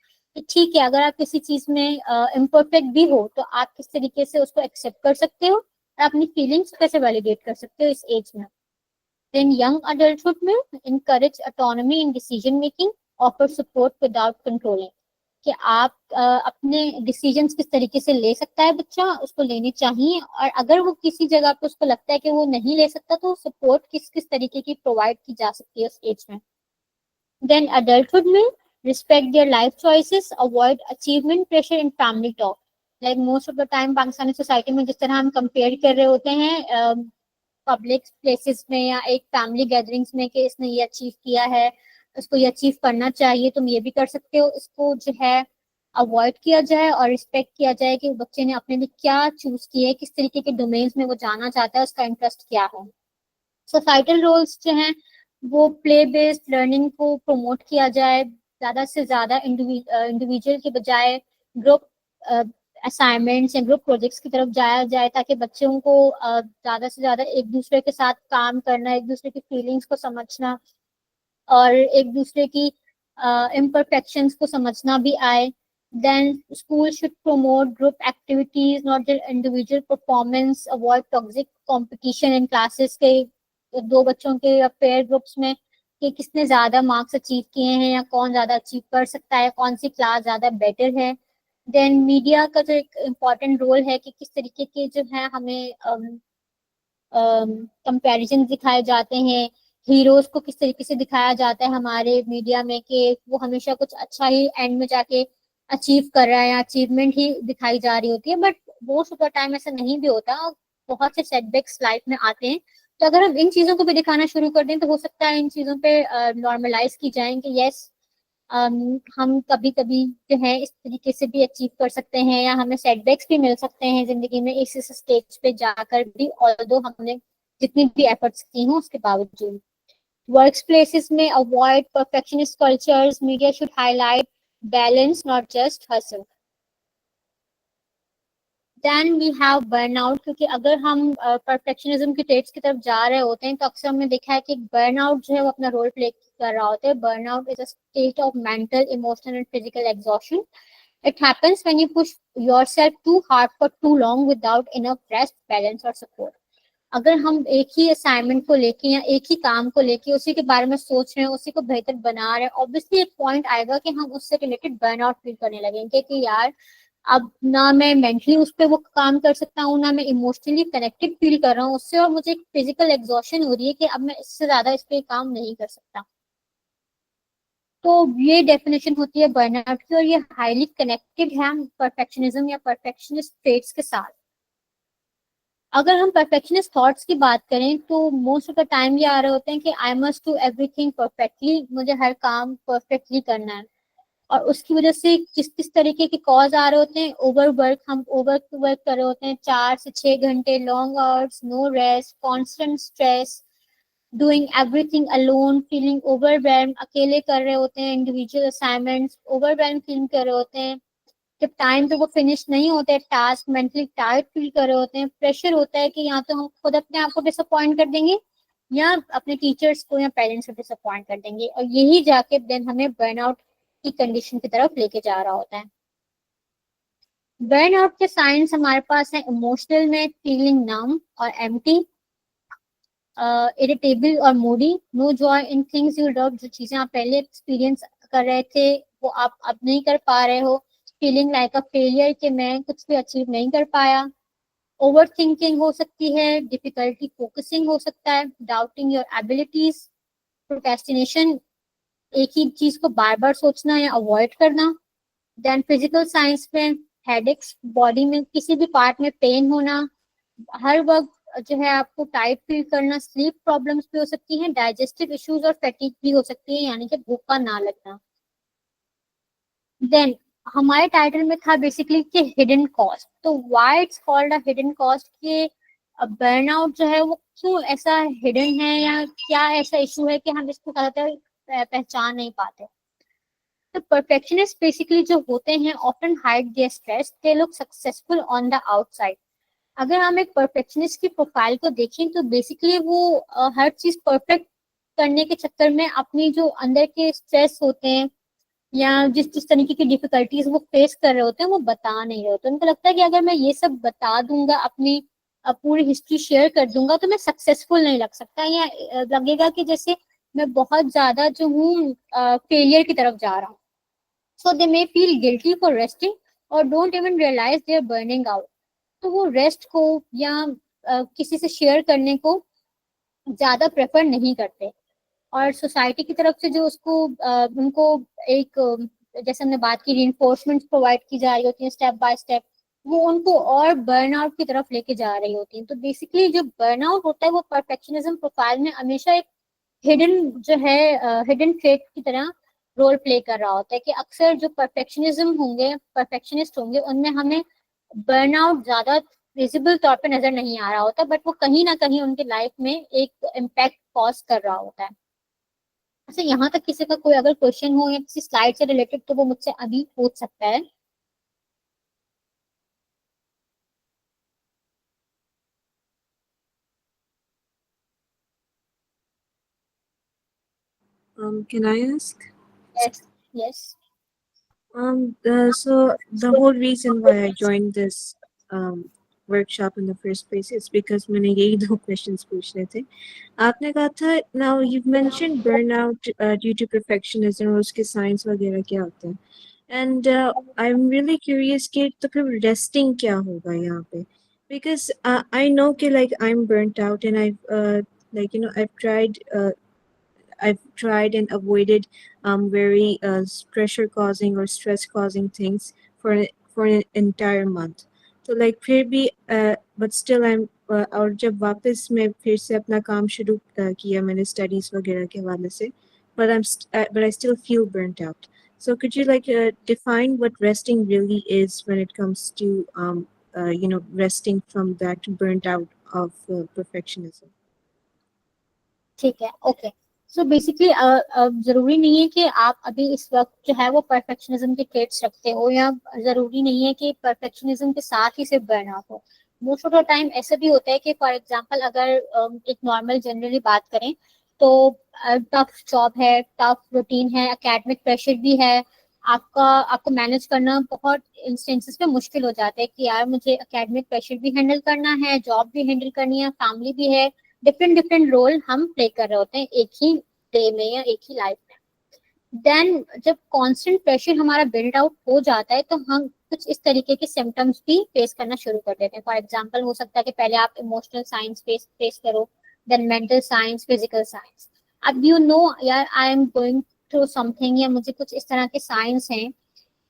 [SPEAKER 2] ठीक है, अगर आप किसी चीज में इम्परफेक्ट भी हो तो आप किस तरीके से उसको एक्सेप्ट कर सकते हो और अपनी फीलिंग्स कैसे वैलिडेट कर सकते हो इस एज में. देन यंग अडल्टहुड में encourage autonomy in decision making, offer support without controlling. कि आप अपने डिसीजंस किस तरीके से ले सकता है बच्चा, उसको लेने चाहिए, और अगर वो किसी जगह पे उसको लगता है कि वो नहीं ले सकता तो सपोर्ट किस किस तरीके की प्रोवाइड की जा सकती है उस एज में. देन अडल्टहुड में respect their life choices, avoid achievement pressure and family talk. Like most of the time Pakistani society में जिस तरह हम कंपेयर कर रहे होते हैं पब्लिक प्लेसेस में या एक फैमिली गैदरिंग्स में कि इसने ये अचीव किया है, उसको ये अचीव करना चाहिए, तुम ये भी कर सकते हो, इसको जो है अवॉइड किया जाए और रिस्पेक्ट किया जाए कि बच्चे ने अपने लिए क्या चूज किया है, किस तरीके के डोमेन्स में वो जाना चाहता है, उसका इंटरेस्ट क्या है. सोसाइटल रोल्स जो हैं वो प्ले बेस्ड लर्निंग को प्रमोट किया जाए, ज्यादा से ज्यादा इंडिविजुअल के बजाय ग्रुप असाइनमेंट्स या ग्रुप प्रोजेक्ट्स की तरफ जाया जाए ताकि बच्चों को ज्यादा से ज्यादा एक दूसरे के साथ काम करना, एक दूसरे की फीलिंग्स को समझना और एक दूसरे की इम्परफेक्शंस को समझना भी आए. Then school should promote group activities not just individual performance. Avoid toxic competition in classes के दो बच्चों के या पेयर ग्रुप्स में कि किसने ज्यादा मार्क्स अचीव किए हैं या कौन ज्यादा अचीव कर सकता है, कौन सी क्लास ज्यादा बेटर है. देन मीडिया का जो एक इम्पॉर्टेंट रोल है कि किस तरीके के जो है हमें कंपैरिजन दिखाए जाते हैं, हीरोज को किस तरीके से दिखाया जाता है हमारे मीडिया में कि वो हमेशा कुछ अच्छा ही एंड में जाके अचीव कर रहा है या अचीवमेंट ही दिखाई जा रही होती है, but most of the time ऐसा नहीं भी होता. बहुत से सेटबैक्स लाइफ में आते हैं, तो अगर हम इन चीजों को भी दिखाना शुरू कर दें तो हो सकता है इन चीजों पे नॉर्मलाइज की जाए कि यस हम कभी कभी जो है इस तरीके से भी अचीव कर सकते हैं या हमें सेटबैक्स भी मिल सकते हैं जिंदगी में इस स्टेज पे जाकर भी, ऑल्दो हमने जितनी भी एफर्ट्स की हों उसके बावजूद. वर्क प्लेसेस में avoid perfectionist cultures. Media should highlight balance not just hustle. Then we have burnout, क्योंकि अगर हम परफेक्शनिज्म के ट्रेट्स की तरफ जा रहे होते हैं तो अक्सर हमने देखा है कि बर्नआउट जो है वो अपना रोल प्ले कर रहा होता है. Burnout is a state of mental, emotional and physical exhaustion. It happens when you push yourself too hard for too long without enough rest, balance और सपोर्ट. अगर हम एक ही असाइनमेंट को लेके या एक ही काम को लेके उसी के बारे में सोच रहे हैं, उसी को बेहतर बना रहे हैं, ऑब्वियसली एक पॉइंट आएगा कि हम उससे रिलेटेड बर्नआउट फील करने लगेंगे कि यार अब ना मैं मेंटली उस पर वो काम कर सकता हूँ, ना मैं इमोशनली कनेक्टेड फील कर रहा हूँ उससे, और मुझे एक फिजिकल एग्जॉशन हो रही है कि अब मैं इससे ज्यादा इस पे काम नहीं कर सकता. तो ये डेफिनेशन होती है बर्नआउट की और ये हाईली कनेक्टेड है परफेक्शनिज्म या परफेक्शनिस्ट ट्रेट्स के साथ. अगर हम परफेक्शनिस्ट थॉट्स की बात करें तो मोस्ट ऑफ द टाइम ये आ रहे होते हैं कि I must do everything perfectly, मुझे हर काम परफेक्टली करना है। और उसकी वजह से किस किस तरीके के कॉज आ रहे होते हैं, ओवरवर्क, हम ओवर वर्क कर रहे होते हैं 4 से 6 घंटे, long hours, no rest, constant stress, doing everything alone, feeling overwhelmed, अकेले कर रहे होते हैं इंडिविजुअल असाइनमेंट्स, ओवरवेल्म फील कर रहे होते हैं, जब टाइम पे वो फिनिश नहीं होते टास्क, मेंटली टायर्ड फील कर रहे होते हैं, प्रेशर होता है कि या तो हम खुद अपने आप को डिसअपॉइंट कर देंगे या अपने टीचर्स को या पेरेंट्स को डिसअपॉइंट कर देंगे, और यही जाके देन हमें बर्नआउट की कंडीशन की तरफ लेके जा रहा होता है। बर्नआउट के साइंस हमारे पास है इमोशनल में फीलिंग नम और एम्प्टी, इरिटेबल और moody, no joy in things you love, जो चीजें आप पहले एक्सपीरियंस कर रहे थे वो आप अब नहीं कर पा रहे हो, फीलिंग लाइक अ फेलियर कि मैं कुछ भी अचीव नहीं कर पाया, ओवर थिंकिंग हो सकती है, डिफिकल्टी फोकसिंग हो सकता है, डाउटिंग योर एबिलिटीज, प्रोक्रेस्टिनेशन, एक ही चीज को बार बार सोचना या अवॉइड करना। देन फिजिकल साइंस में हेडेक्स, बॉडी में किसी भी पार्ट में पेन होना, हर वक्त जो है आपको टाइट फील करना, स्लीप प्रॉब्लम्स भी हो सकती हैं, डाइजेस्टिव इश्यूज और फैटिग भी हो सकती है, यानी कि भूख का ना लगना। देन हमारे टाइटल में था बेसिकली कि हिडन कॉस्ट, तो why it's called a hidden cost, कि बर्नआउट जो है वो क्यों ऐसा हिडन है या क्या ऐसा इशू है कि हम इसको कहते हैं पहचान नहीं पाते। तो परफेक्शनिस्ट बेसिकली जो होते हैं often hide their stress, they look successful on the outside. अगर हम एक परफेक्शनिस्ट की प्रोफाइल को देखें तो बेसिकली वो हर चीज परफेक्ट करने के चक्कर में अपनी जो अंदर के स्ट्रेस होते हैं या जिस जिस तरीके की डिफिकल्टीज वो फेस कर रहे होते हैं वो बता नहीं रहे होते। उनको लगता है कि अगर मैं ये सब बता दूंगा, अपनी पूरी हिस्ट्री शेयर कर दूंगा तो मैं सक्सेसफुल नहीं लग सकता, या लगेगा कि जैसे मैं बहुत ज्यादा जो हूँ फेलियर की तरफ जा रहा हूँ। So they may feel guilty for resting और don't even realise they are burning out. तो वो रेस्ट को या किसी से शेयर करने को ज्यादा प्रेफर नहीं करते। और सोसाइटी की तरफ से जो उसको उनको एक जैसे हमने बात की रीइंफोर्समेंट प्रोवाइड की जा रही होती है स्टेप बाय स्टेप, वो उनको और बर्नआउट की तरफ लेके जा रही होती है। तो बेसिकली जो बर्नआउट होता है वो परफेक्शनिज्म प्रोफाइल में हमेशा एक हिडन जो है हिडन ट्रेट की तरह रोल प्ले कर रहा होता है, कि अक्सर जो परफेक्शनिज्म होंगे, परफेक्शनिस्ट होंगे, उनमें हमें बर्नआउट ज्यादा विजिबल तौर पे नजर नहीं आ रहा होता, बट वो कहीं ना कहीं उनकी लाइफ में एक इम्पैक्ट कॉज कर रहा होता है। अच्छा, यहाँ तक किसी का कोई अगर क्वेश्चन हो या किसी स्लाइड से रिलेटेड तो वो मुझसे अभी पूछ सकता है।
[SPEAKER 7] Can I ask?
[SPEAKER 2] Yes yes
[SPEAKER 7] So the whole reason why I joined this workshop in the first place is because मैंने यही दो questions पूछने थे। आपने कहा था now you've mentioned burnout due to perfectionism और उसके signs वगैरह क्या होते हैं, and I'm really curious कि तो फिर resting क्या होगा यहाँ पे, because I know कि like I'm burnt out and I've like you know I've tried and avoided very pressure causing or stress causing things for an entire month. तो like फिर भी but still I'm और जब वापस मैं फिर से अपना काम शुरू किया मैंने studies वगैरह के हवाले से, but I still feel burnt out. So could you like define what resting really is when it comes to you know resting from that burnt out of perfectionism?
[SPEAKER 2] ठीक है, ओके। सो बेसिकली जरूरी नहीं है कि आप अभी इस वक्त जो है वो परफेक्शनिज्म के ट्रेट्स रखते हो, या जरूरी नहीं है कि परफेक्शनिज्म के साथ ही सिर्फ बर्नआउट हो। मोस्ट ऑफ द टाइम ऐसा भी होता है कि फॉर एग्जांपल अगर एक नॉर्मल जनरली बात करें तो टफ जॉब है, टफ रूटीन है, एकेडमिक प्रेशर भी है, आपको मैनेज करना बहुत इंस्टेंसेस पे मुश्किल हो जाता है कि यार मुझे एकेडमिक प्रेशर भी हैंडल करना है, जॉब भी हैंडल करनी है, फैमिली भी है, डिफरेंट डिफरेंट रोल हम प्ले कर रहे होते हैं एक ही डे में या एक ही लाइफ में। देन जब कांस्टेंट प्रेशर हमारा बिल्ड आउट हो जाता है तो हम कुछ इस तरीके के सिम्टम्स भी फेस करना शुरू कर देते हैं। फॉर एग्जांपल हो सकता है कि पहले आप इमोशनल साइंस फेस करो, then mental signs, physical signs. अब यू नो यार I am going through something, या मुझे कुछ इस तरह के साइंस हैं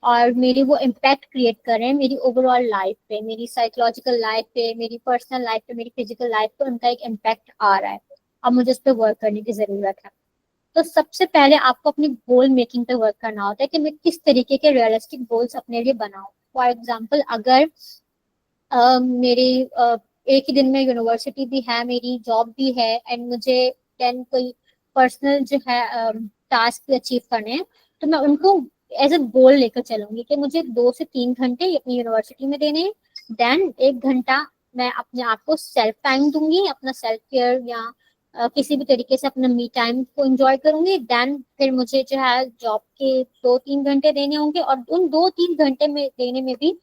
[SPEAKER 2] और मेरी वो इम्पैक्ट क्रिएट कर रहे हैं मेरी ओवरऑल लाइफ पे, मेरी साइकोलॉजिकल लाइफ पे, मेरी पर्सनल लाइफ पे, मेरी फिजिकल लाइफ पे उनका एक इम्पैक्ट आ रहा है। अब मुझे उस पर वर्क करने की जरूरत है। तो सबसे पहले आपको अपनी गोल मेकिंग पे वर्क करना होता है कि मैं किस तरीके के रियलिस्टिक गोल्स अपने लिए बनाऊं। फॉर एग्जाम्पल, अगर मेरी एक ही दिन में यूनिवर्सिटी भी है, मेरी जॉब भी है, एंड मुझे देन कोई पर्सनल जो है टास्क भी अचीव करने हैं, तो मैं उनको एज अ गोल लेकर चलूंगी कि मुझे 2 से 3 घंटे अपनी यूनिवर्सिटी में देने हैं। देन 1 घंटा मैं अपने आप को सेल्फ टाइम दूंगी, अपना सेल्फ केयर या किसी भी तरीके से अपना मी टाइम को एंजॉय करूंगी। देन फिर मुझे जो है जॉब के 2-3 घंटे देने होंगे, और उन 2-3 घंटे में देने में भी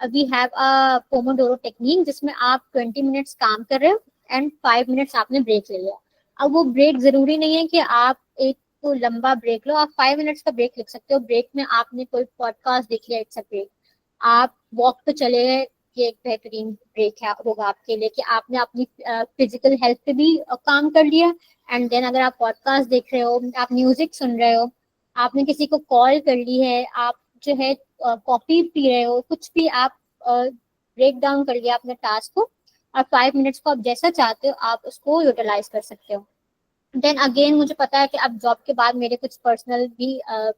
[SPEAKER 2] we have a pomodoro technique, जिसमें आप 20 मिनट्स काम कर रहे हो एंड 5 मिनट्स आपने ब्रेक ले लिया। अब वो ब्रेक जरूरी नहीं है कि आप एक तो लंबा ब्रेक लो, आप 5 मिनट्स का ब्रेक लिख सकते हो। ब्रेक में आपने कोई पॉडकास्ट देख लिया, इट्स अ ब्रेक। आप वॉक पे चले गए, ये एक बेहतरीन ब्रेक है होगा आपके लिए, कि आपने अपनी फिजिकल हेल्थ पे भी काम कर लिया। एंड देन अगर आप पॉडकास्ट देख रहे हो, आप म्यूजिक सुन रहे हो, आपने किसी को कॉल कर ली है, आप जो है कॉफी पी रहे हो, कुछ भी आप ब्रेक डाउन कर लिया अपने टास्क को, और 5 मिनट्स को आप जैसा चाहते हो आप उसको यूटिलाइज कर सकते हो। देन अगेन मुझे पता है कि अब जॉब के बाद मेरे कुछ पर्सनल भी अ,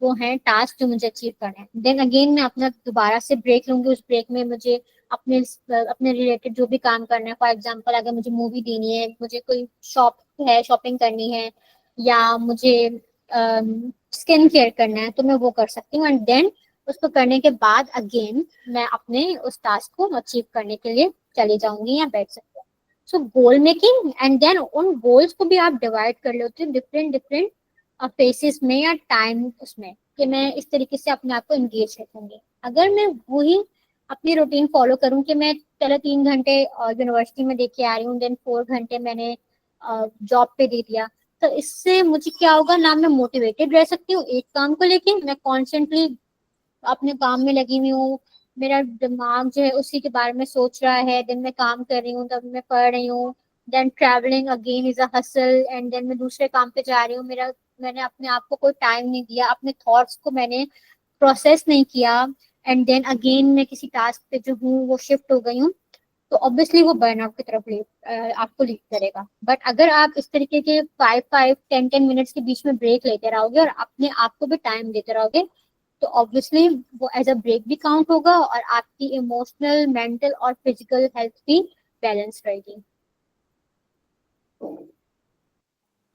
[SPEAKER 2] वो हैं टास्क जो मुझे अचीव करना है। देन अगेन मैं अपना दोबारा से ब्रेक लूंगी। उस ब्रेक में मुझे अपने अपने रिलेटेड जो भी काम करना है, फॉर एग्जांपल अगर मुझे मूवी देनी है, मुझे कोई शॉप है, शॉपिंग करनी है, या मुझे स्किन केयर करना है, तो मैं वो कर सकती हूँ। एंड देन उसको करने के बाद अगेन मैं अपने उस टास्क को अचीव करने के लिए चली जाऊंगी या बैठ सकती हूँ। सो गोल मेकिंग, एंड देन उन गोल्स को भी आप डिवाइड कर लेते हो डिफरेंट डिफरेंट फेसिस में या टाइम उसमें, कि मैं इस तरीके से अपने आप को एंगेज रखूंगी। अगर मैं वही अपनी रूटीन फॉलो करूं कि मैं पहले 3 घंटे यूनिवर्सिटी में दे के आ रही हूँ, देन 4 घंटे मैंने जॉब पे दे दिया, तो इससे मुझे क्या होगा, ना मैं मोटिवेटेड रह सकती हूँ एक काम को लेके, मैं कॉन्स्टेंटली अपने काम में लगी हुई हूँ, मेरा दिमाग जो है उसी के बारे में सोच रहा है, दिन में काम कर रही हूँ, तब मैं पढ़ रही हूँ, then travelling again is a hassle, and then मैं दूसरे काम पे जा रही हूँ। मैंने अपने आप को कोई टाइम नहीं दिया, अपने थॉट्स को मैंने प्रोसेस नहीं किया, एंड देन अगेन मैं किसी टास्क पे जो हूँ वो शिफ्ट हो गई हूँ, तो ऑब्वियसली वो बर्नआउट की तरफ आपको लीड करेगा। बट अगर आप इस तरीके के 5-5 10-10 मिनट्स के बीच में ब्रेक लेते रहोगे और अपने आप को भी टाइम देते रहोगे, तो ऑब्वियसली वो एज अ ब्रेक भी काउंट होगा, और आपकी इमोशनल, मेंटल और फिजिकल हेल्थ भी बैलेंस रहेगी।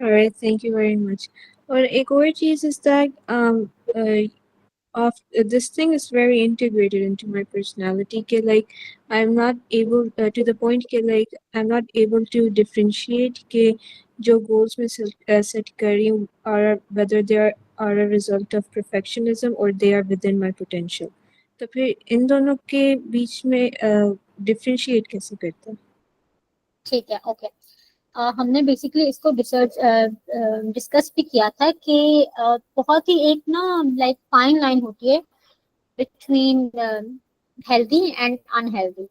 [SPEAKER 7] All right, thank you very much. और एक और चीज is that of this thing is very integrated into my personality ke like I'm not able to the point ke like I'm not able to differentiate ke जो goals में set कर रही हूँ are whether they are a result of perfectionism or they are within my potential। तो फिर इन दोनों के बीच में differentiate कैसे करते हैं?
[SPEAKER 2] ठीक है, ओके। हमने बेसिकली इसको डिस्कस भी किया था कि बहुत ही एक ना लाइक फाइन लाइन होती है बिटवीन हेल्दी एंड अनहेल्दी।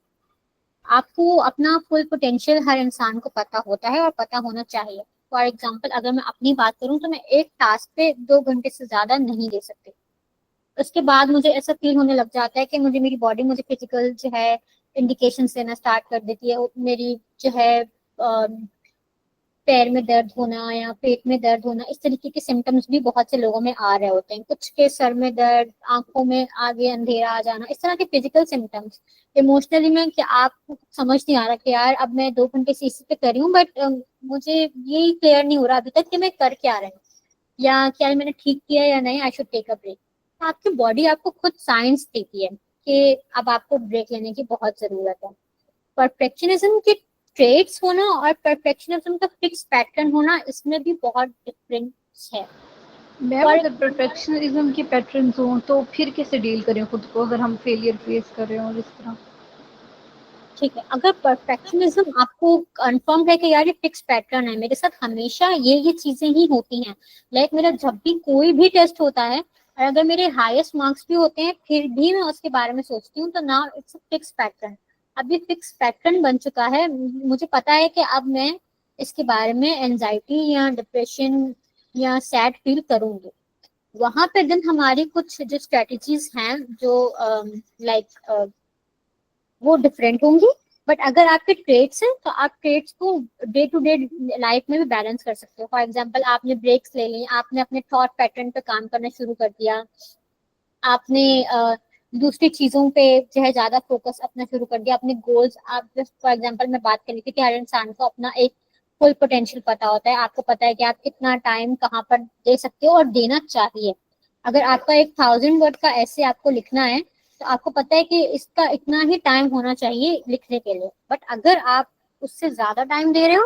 [SPEAKER 2] आपको अपना फुल पोटेंशियल हर इंसान को पता होता है और पता होना चाहिए। फॉर एग्जाम्पल अगर मैं अपनी बात करूं तो मैं एक टास्क पे 2 घंटे से ज्यादा नहीं दे सकती। उसके बाद मुझे ऐसा फील होने लग जाता है कि मुझे मेरी बॉडी मुझे फिजिकल जो है इंडिकेशन देना स्टार्ट कर देती है। मेरी जो है पैर में दर्द होना या पेट में दर्द होना, इस तरीके के सिम्टम्स भी बहुत से लोगों में आ रहे होते हैं। कुछ के सर में दर्द, आंखों में आगे अंधेरा आ जाना, इस तरह के फिजिकल सिम्टम्स। इमोशनली में कि आपको समझ नहीं आ रहा कि यार अब मैं 2 घंटे से इसी पे कर रही हूँ, बट मुझे ये क्लियर नहीं हो रहा अभी तक कि मैं कर क्या रही हूँ, या क्या मैंने ठीक किया या नहीं, I should take a break. आपकी बॉडी आपको खुद साइंस देती है कि अब आपको ब्रेक लेने की बहुत जरूरत है। परफेक्शनिज्म के ट्रेड्स होना और परफेक्शनिज्म का फिक्स पैटर्न होना, इसमें भी बहुत डिफरेंस है।
[SPEAKER 3] मैम अगर परफेक्शनिज्म के पैटर्न्स हों तो फिर कैसे डील करें खुद को अगर हम फेलियर फेस कर रहे हो और इस तरह?
[SPEAKER 2] ठीक है, अगर परफेक्शनिज्म आपको कंफर्म है कि यार ये फिक्स पैटर्न है, मेरे साथ हमेशा ये चीजें ही होती हैं, लाइक मेरा जब भी कोई भी टेस्ट होता है और अगर मेरे हाईएस्ट मार्क्स भी होते हैं फिर भी मैं उसके बारे में सोचती हूँ, तो ना इट्स अ फिक्स पैटर्न। अब ये फिक्स पैटर्न बन चुका है, मुझे पता है कि अब मैं इसके बारे में एंजाइटी या डिप्रेशन या सैड फील करूंगी। वहां पे देन हमारी कुछ जो स्ट्रेटजीज हैं जो लाइक वो डिफरेंट होंगी। बट अगर आपके ट्रेड्स हैं तो आप ट्रेड्स को डे टू डे लाइफ में भी बैलेंस कर सकते हो। फॉर एग्जांपल आपने ब्रेक्स ले ली, आपने अपने थॉट पैटर्न पे काम करना शुरू कर दिया, आपने दूसरी चीजों पे जो है ज्यादा फोकस अपना शुरू कर दिया, अपने गोल्स आप जस्ट फॉर एग्जांपल मैं बात कर रही थी कि हर इंसान को अपना एक फुल पोटेंशियल पता होता है, आपको पता है कि आप कितना टाइम कहाँ पर दे सकते हो और देना चाहिए। अगर आपका एक 1000 वर्ड का ऐसे आपको लिखना है तो आपको पता है कि इसका इतना ही टाइम होना चाहिए लिखने के लिए। बट अगर आप उससे ज्यादा टाइम दे रहे हो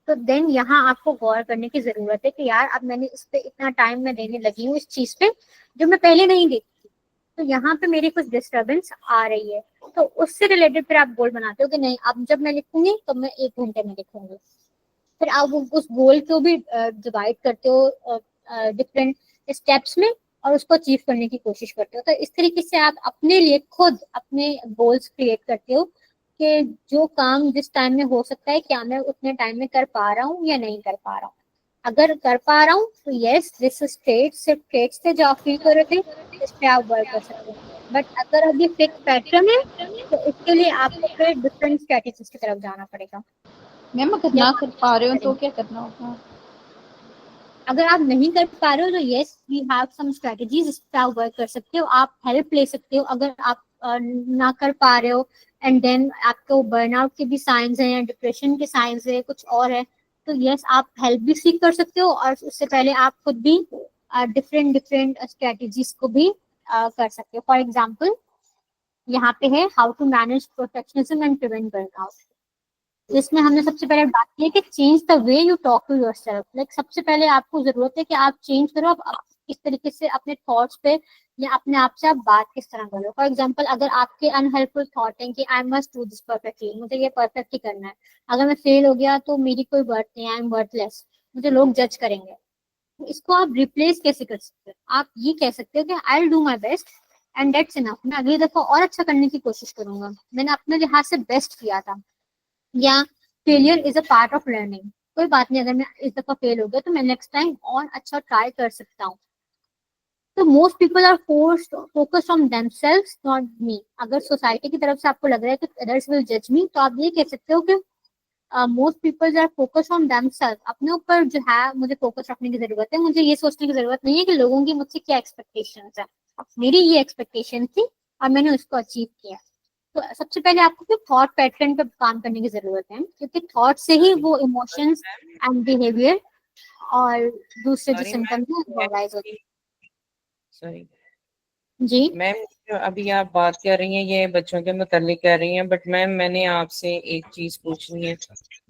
[SPEAKER 2] तो देन यहाँ आपको गौर करने की जरूरत है कि यार अब मैंने इस पे इतना टाइम मैं देने लगी हूँ इस चीज पे जो मैं पहले नहीं देती थी, तो यहाँ पे मेरी कुछ डिस्टरबेंस आ रही है। तो उससे रिलेटेड फिर आप गोल बनाते हो कि नहीं अब जब मैं लिखूंगी तो मैं 1 घंटे में लिखूंगी। फिर आप उस गोल को भी डिवाइड करते हो डिफरेंट स्टेप्स में और उसको अचीव करने की कोशिश करते हो। तो इस तरीके से आप अपने लिए खुद अपने गोल्स क्रिएट करते हो कि जो काम जिस टाइम में हो सकता है क्या मैं उतने टाइम में कर पा रहा हूँ या नहीं कर पा रहा हूँ। अगर कर पा रहा हूँ तो यस दिस स्टेट सिर्फ स्टेट्स से जो आप फील कर रहे थे इस पे आप वर्क कर सकते हो। बट अगर अभी फिक्स पैटर्न है तो इसके लिए आपको फिर डिफरेंट स्ट्रेटेजीज की तरफ जाना पड़ेगा।
[SPEAKER 8] मैम अगर ना कर पा रहे हो तो क्या करना होगा?
[SPEAKER 2] अगर आप नहीं कर पा रहे हो तो yes we have some strategies इस पे आप वर्क कर सकते हो, आप हेल्प ले सकते हो। अगर आप ना कर पा रहे हो एंड देन आपको बर्नआउट के भी साइंस हैं या डिप्रेशन के साइंस है कुछ और है तो यस आप हेल्प भी सीख कर सकते हो और उससे पहले आप खुद भी डिफरेंट डिफरेंट स्ट्रेटजीज को भी कर सकते हो। फॉर एग्जाम्पल यहाँ पे है how to manage perfectionism and prevent burnout. जिसमें हमने सबसे पहले बात की है कि change the way you talk to yourself. Like सबसे पहले आपको जरूरत है कि आप चेंज करो आप इस तरीके से अपने थॉट्स पे या अपने आप से आप बात किस तरह करो। फॉर एग्जांपल अगर आपके अनहेल्पफुल थॉट है कि I must do this perfectly, मुझे ये परफेक्टली करना है, अगर मैं फेल हो गया तो मेरी कोई वर्थ नहीं, आई एम वर्थलेस, मुझे लोग जज करेंगे, तो इसको आप रिप्लेस कैसे कर सकते हो? आप ये कह सकते हो कि I will do my best and that's enough. मैं अगली दफा और अच्छा करने की कोशिश करूंगा, मैंने अपने लिहाज से बेस्ट किया था। या failure is a part of learning, कोई बात नहीं अगर मैं इस दफा फेल हो गया तो मैं नेक्स्ट टाइम और अच्छा ट्राई कर सकता हूँ। तो most people are focused on themselves not me. अगर सोसाइटी की तरफ से आपको लग रहा है कि अदर्स विल जज मी तो आप ये कह सकते हो कि most people are focused on themselves. अपने ऊपर जो है मुझे फोकस रखने की जरूरत है, मुझे ये सोचने की जरूरत नहीं है कि लोगों की मुझसे क्या एक्सपेक्टेशंस है, मेरी ये एक्सपेक्टेशन थी और मैंने उसको अचीव किया। तो सबसे पहले आपको थॉट पैटर्न पे काम करने की जरूरत है क्योंकि थॉट से ही वो इमोशंस एंड बिहेवियर और दूसरे जो सिम्टम्स हैं वो अराइज होते हैं।
[SPEAKER 4] सॉरी
[SPEAKER 2] जी
[SPEAKER 4] मैम, जो अभी आप बात कर रही हैं ये बच्चों के मुतालिक कर रही हैं, बट मैम मैंने आपसे एक चीज पूछनी है।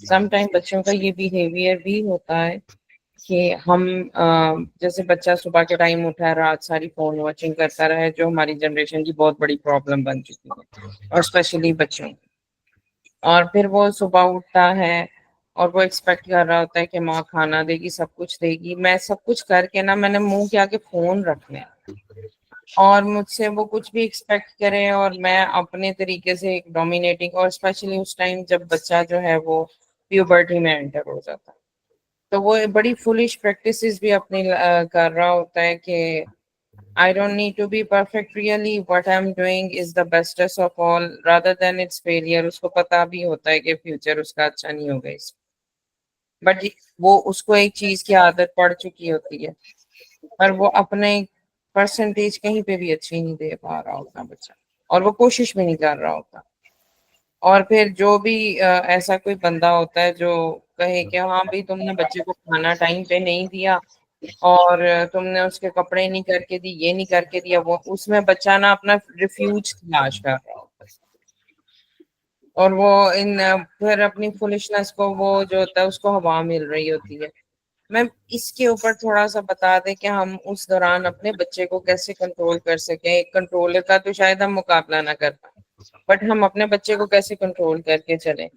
[SPEAKER 4] समटाइम बच्चों का ये बिहेवियर भी होता है कि हम जैसे बच्चा सुबह के टाइम उठा है, रात सारी फोन वॉचिंग करता रहा है, जो हमारी जनरेशन की बहुत बड़ी प्रॉब्लम बन चुकी है और स्पेशली बच्चों। और फिर वो सुबह उठता है और वो एक्सपेक्ट कर रहा होता है कि माँ खाना देगी, सब कुछ देगी। मैं सब कुछ करके ना मैंने मुंह के आगे फोन रखना है और मुझसे वो कुछ भी एक्सपेक्ट करे और मैं अपने तरीके से एक डोमिनेटिंग, और स्पेशली उस टाइम जब बच्चा जो है वो प्यूबर्टी में एंटर हो जाता है तो वो बड़ी फुलिश प्रैक्टिसेस भी अपनी कर रहा होता है कि I don't need to be perfect really, what I'm doing is the bestest of all rather than its failure। उसको पता भी होता है कि फ्यूचर उसका अच्छा नहीं होगा इस, बट वो उसको एक चीज की आदत पड़ चुकी होती है पर वो अपने परसेंटेज कहीं पे भी अच्छी नहीं दे पा रहा होता बच्चा, और वो कोशिश भी नहीं कर रहा होता। और फिर जो भी ऐसा कोई बंदा होता है जो कहे कि हाँ भाई तुमने बच्चे को खाना टाइम पे नहीं दिया और तुमने उसके कपड़े नहीं करके दी, ये नहीं करके दिया, वो उसमें बच्चा ना अपना रिफ्यूज तलाश कर रहा होता है और वो इन फिर अपनी फुलिशनेस को वो जो होता है उसको हवा मिल रही होती है। मैं इसके ऊपर थोड़ा सा बता दें कि हम उस दौरान अपने बच्चे को कैसे कंट्रोल कर सकें। एक कंट्रोलर का तो शायद हम मुकाबला ना कर पाए, बट हम अपने बच्चे को कैसे कंट्रोल करके चलें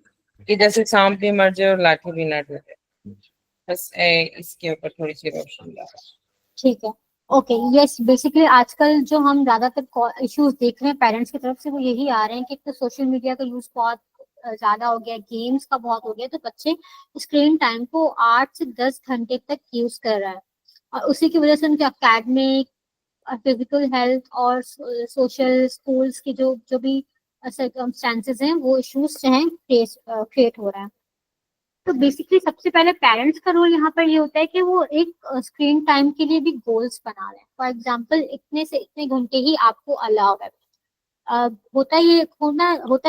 [SPEAKER 4] कि जैसे सांप भी मर जाए और लाठी भी ना टूटे। बस इसके ऊपर थोड़ी सी रोशनी डालें।
[SPEAKER 2] ठीक है ओके यस बेसिकली आजकल जो हम ज्यादातर इश्यूज देख रहे हैं पेरेंट्स की तरफ से वो यही आ रहे हैं कि तो सोशल मीडिया का यूज बहुत ज्यादा हो गया, गेम्स का बहुत हो गया, तो बच्चे स्क्रीन टाइम को 8 से 10 घंटे तक यूज कर रहे हैं। और उसी की वजह से उनके एकेडमिक, फिजिकल हेल्थ और सोशल, स्कूल्स की जो जो भी सर्कमस्टेंसेस हैं, वो इश्यूज जो हैं क्रिएट हो रहा है। तो बेसिकली सबसे पहले पेरेंट्स का रोल यहाँ पर ये होता है कि वो एक स्क्रीन टाइम के लिए भी गोल्स बना रहे हैं। फॉर एग्जांपल, इतने से इतने घंटे ही आपको अलाउ है। होता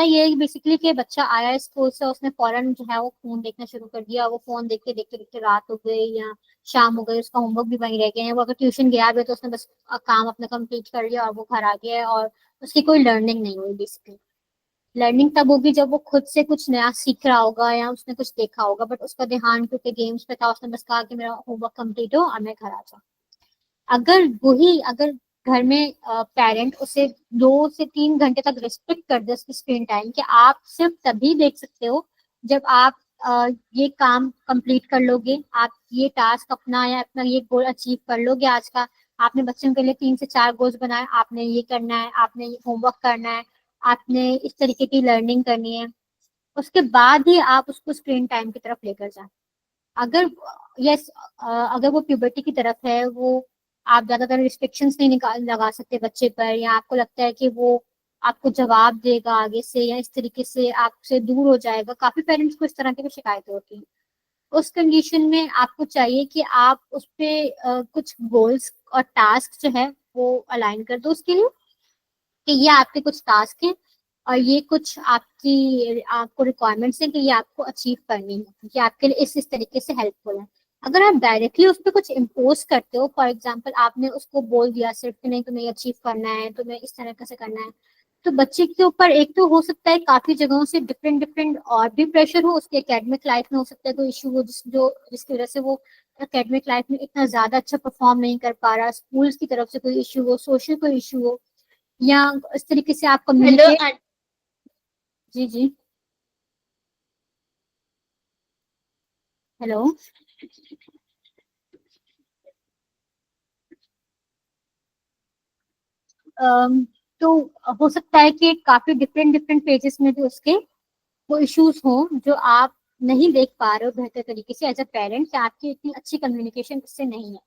[SPEAKER 2] ये है बेसिकली कि बच्चा आया है स्कूल से, उसने फौरन जो है वो फोन देखना शुरू कर दिया, वो फोन देखते देखते देखते रात हो गई या शाम हो गई, उसका होमवर्क भी वहीं रह गया है। वो अगर ट्यूशन गया भी है तो उसने बस काम अपना कंप्लीट कर लिया और वो घर आ गया है, और उसकी कोई लर्निंग नहीं हुई। बेसिकली लर्निंग तब होगी जब वो खुद से कुछ नया सीख रहा होगा या उसने कुछ देखा होगा, बट उसका ध्यान क्योंकि गेम्स पे था, उसने बस कहा कि मेरा होमवर्क कंप्लीट हो और मैं घर आ जाऊँ। अगर घर में पेरेंट उसे 2 से 3 घंटे तक रिस्ट्रिक्ट कर दे उसकी स्क्रीन टाइम, कि आप सिर्फ तभी देख सकते हो जब आप ये काम कंप्लीट कर लोगे, आप ये टास्क अपना या अपना ये गोल अचीव कर लोगे आज का। आपने बच्चों के लिए 3 से 4 गोल्स बनाए, आपने ये करना है, आपने ये होमवर्क करना है, आपने इस तरीके की लर्निंग करनी है, उसके बाद ही आप उसको स्क्रीन टाइम की तरफ लेकर जाएं। अगर यस अगर वो प्यूबर्टी की तरफ है, वो आप ज्यादातर रिस्ट्रिक्शंस नहीं लगा सकते बच्चे पर, या आपको लगता है कि वो आपको जवाब देगा आगे से या इस तरीके से आपसे दूर हो जाएगा। काफी पेरेंट्स को इस तरह की भी शिकायतें होती हैं। उस कंडीशन में आपको चाहिए कि आप उस पे कुछ गोल्स और टास्क जो है वो अलाइन कर दो उसके लिए, कि ये आपके कुछ टास्क हैं और ये कुछ आपको रिक्वायरमेंट्स हैं कि ये आपको अचीव करनी है, कि आपके लिए इस तरीके से हेल्पफुल है। अगर आप डायरेक्टली उस पर कुछ इम्पोज करते हो, फॉर एग्जांपल आपने उसको बोल दिया सिर्फ कि नहीं तुम्हें अचीव करना है, तुम्हें इस तरह से करना है, तो बच्चे के ऊपर एक तो हो सकता है काफी जगहों से डिफरेंट डिफरेंट और भी प्रेशर हो, उसके एकेडमिक लाइफ में हो सकता है कोई इशू हो जिसकी वजह से वो एकेडमिक लाइफ में इतना ज्यादा अच्छा परफॉर्म नहीं कर पा रहा, स्कूल्स की तरफ से कोई इशू हो, सोशल कोई इशू हो, या इस तरीके से आप कम्युनिकेट। जी जी, हेलो। तो हो सकता है कि काफी डिफरेंट डिफरेंट फेजेस में भी उसके वो इश्यूज हो जो आप नहीं देख पा रहे हो बेहतर तरीके से एज अ पेरेंट, कि आपकी इतनी अच्छी कम्युनिकेशन उससे नहीं है।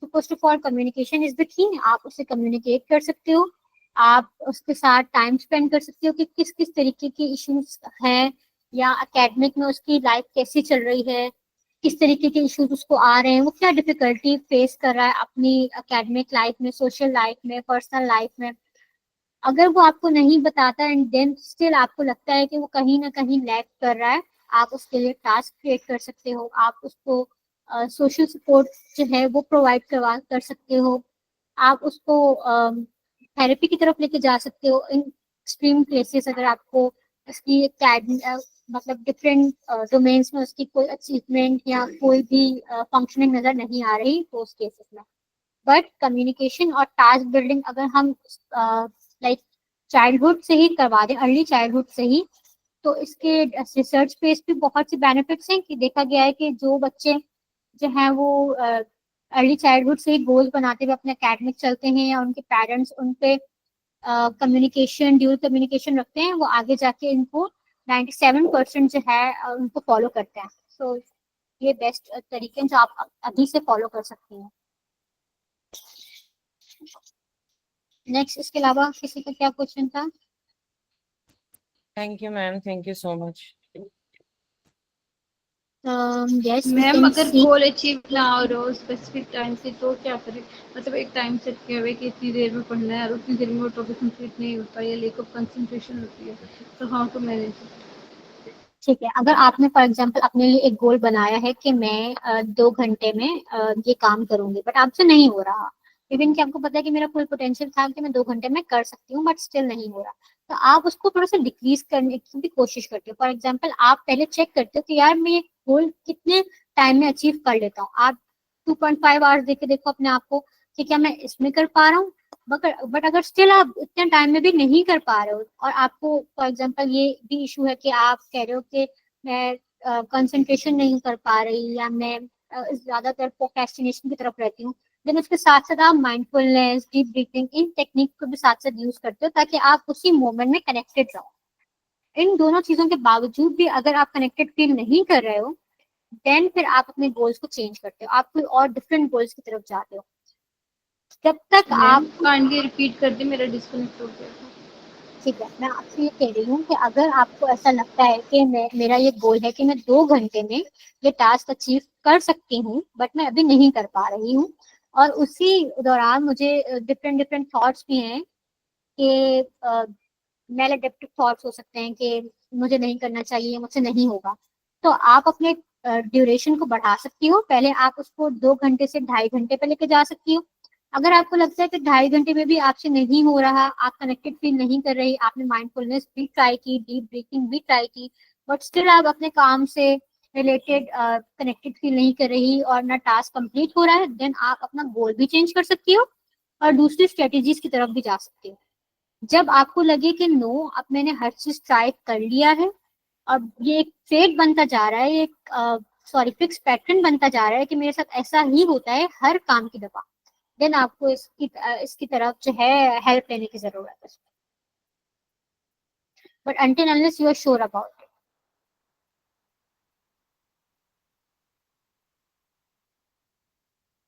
[SPEAKER 2] तो first of all communication is the key. आप उससे कम्युनिकेट कर सकते हो, आप उसके साथ टाइम स्पेंड कर सकते हो कि किस किस तरीके के इश्यूज हैं, या एकेडमिक में उसकी लाइफ कैसी चल रही है, किस तरीके के इश्यूज उसको आ रहे हैं, वो क्या डिफिकल्टी फेस कर रहा है अपनी एकेडमिक लाइफ में, सोशल लाइफ में, पर्सनल लाइफ में। अगर वो आपको नहीं बताता एंड देन स्टिल आपको लगता है कि वो कहीं ना कहीं लैग कर रहा है, आप उसके लिए टास्क क्रिएट कर सकते हो, आप उसको सोशल सपोर्ट जो है वो प्रोवाइड करवा कर सकते हो, आप उसको थेरेपी की तरफ लेके जा सकते हो इन एक्सट्रीम केसेस। अगर आपको उसकी मतलब डिफरेंट डोमेन्स में उसकी कोई अचीवमेंट या कोई भी फंक्शनिंग नजर नहीं आ रही, तो उस केसेस में बट कम्युनिकेशन और टास्क बिल्डिंग अगर हम लाइक चाइल्डहुड से ही करवा दें, अर्ली चाइल्डहुड से ही, तो इसके रिसर्च बेस पे बहुत से बेनिफिट्स हैं। कि देखा गया है कि जो बच्चे जो हैं वो अर्ली चाइल्डहुड से ही गोल्स बनाते हुए अपने एकेडमिक चलते हैं, या उनके पेरेंट्स उन पे कम्युनिकेशन ड्यूल कम्युनिकेशन रखते हैं, वो आगे जाके इनको 97% जो है उनको फॉलो करते हैं। सो ये बेस्ट तरीके हैं जो आप अभी से फॉलो कर सकते हैं। नेक्स्ट, इसके अलावा किसी का क्या क्वेश्चन था?
[SPEAKER 4] Thank you ma'am, thank you so much.
[SPEAKER 2] Yes
[SPEAKER 8] ma'am, अगर गोल अचीव ना हो रहा स्पेसिफिक टाइम से तो क्या करें? मतलब एक टाइम सेट किया हुआ है कि इतनी देर में पढ़ना है और उतनी देर में वो टॉपिक कंप्लीट नहीं होता या लेक ऑफ कंसंट्रेशन होती है, तो हाउ टू मैनेज?
[SPEAKER 2] ठीक है, अगर आपने फॉर एग्जांपल अपने लिए एक गोल बनाया है कि मैं 2 घंटे में ये काम करूंगी, बट आपसे नहीं हो रहा, इवन कि आपको पता है कि मेरा फुल पोटेंशियल था कि मैं 2 घंटे में कर सकती हूँ, बट स्टिल नहीं हो रहा, तो आप उसको थोड़ा सा डिक्रीज करने की भी कोशिश करते हो। फॉर एग्जाम्पल, आप पहले चेक करते हो कि यार मैं ये गोल कितने टाइम में अचीव कर लेता हूँ। आप 2.5 आवर्स देके देखो अपने आप को कि क्या मैं इसमें कर पा रहा हूँ। बट अगर स्टिल आप इतने टाइम में भी नहीं कर पा रहे हो, और आपको फॉर एग्जांपल ये भी इशू है कि आप कह रहे हो कि मैं कंसंट्रेशन नहीं कर पा रही, या मैं ज्यादातर प्रोक्रेस्टिनेशन की तरफ रहती हूँ, देन उसके साथ साथ आप माइंडफुलनेस, डीप ब्रीथिंग, इन टेक्निक को भी साथ साथ यूज करते हो ताकि आप उसी मोमेंट में कनेक्टेड रहो। इन दोनों चीजों के बावजूद भी अगर आप कनेक्टेड फील नहीं कर रहे हो, देन फिर आप अपने गोल्स को चेंज करते हो, आप कोई और डिफरेंट गोल्स की तरफ जाते हो। जब तक
[SPEAKER 8] मैम
[SPEAKER 2] आप,
[SPEAKER 8] काइंडली रिपीट कर दी, मेरा डिस्कनेक्ट हो गया था।
[SPEAKER 2] ठीक है, मैं आपसे ये कह रही हूँ कि अगर आपको ऐसा लगता है कि मेरा ये गोल है कि मैं 2 घंटे में ये टास्क अचीव कर सकती हूँ, बट मैं अभी नहीं कर पा रही हूँ, और उसी दौरान मुझे डिफरेंट डिफरेंट थॉट्स भी हैं कि मैलेडेप्टिव थॉट्स हो सकते हैं कि मुझे नहीं करना चाहिए, मुझसे नहीं होगा, तो आप अपने ड्यूरेशन को बढ़ा सकती हो। पहले आप उसको 2 घंटे से 2.5 घंटे पे लेके जा सकती हो। अगर आपको लगता है कि 2.5 घंटे में भी आपसे नहीं हो रहा, आप कनेक्टेड फील नहीं कर रही, आपने माइंडफुलनेस भी ट्राई की, डीप ब्रीथिंग भी ट्राई की, बट स्टिल आप अपने काम से रिलेटेड कनेक्टेड फील नहीं कर रही और ना टास्क कंप्लीट हो रहा है, देन आप अपना गोल भी चेंज कर सकती हो और दूसरी स्ट्रेटेजीज की तरफ भी जा सकती हो। जब आपको लगे कि नो, अब मैंने हर चीज ट्राई कर लिया है, अब ये एक फेट बनता जा रहा है, एक सॉरी फिक्स पैटर्न बनता जा रहा है कि मेरे साथ ऐसा ही होता है हर काम की दफा, देन आपको इसकी तरफ जो है हेल्प लेने की जरूरत है। But until unless you are sure about it.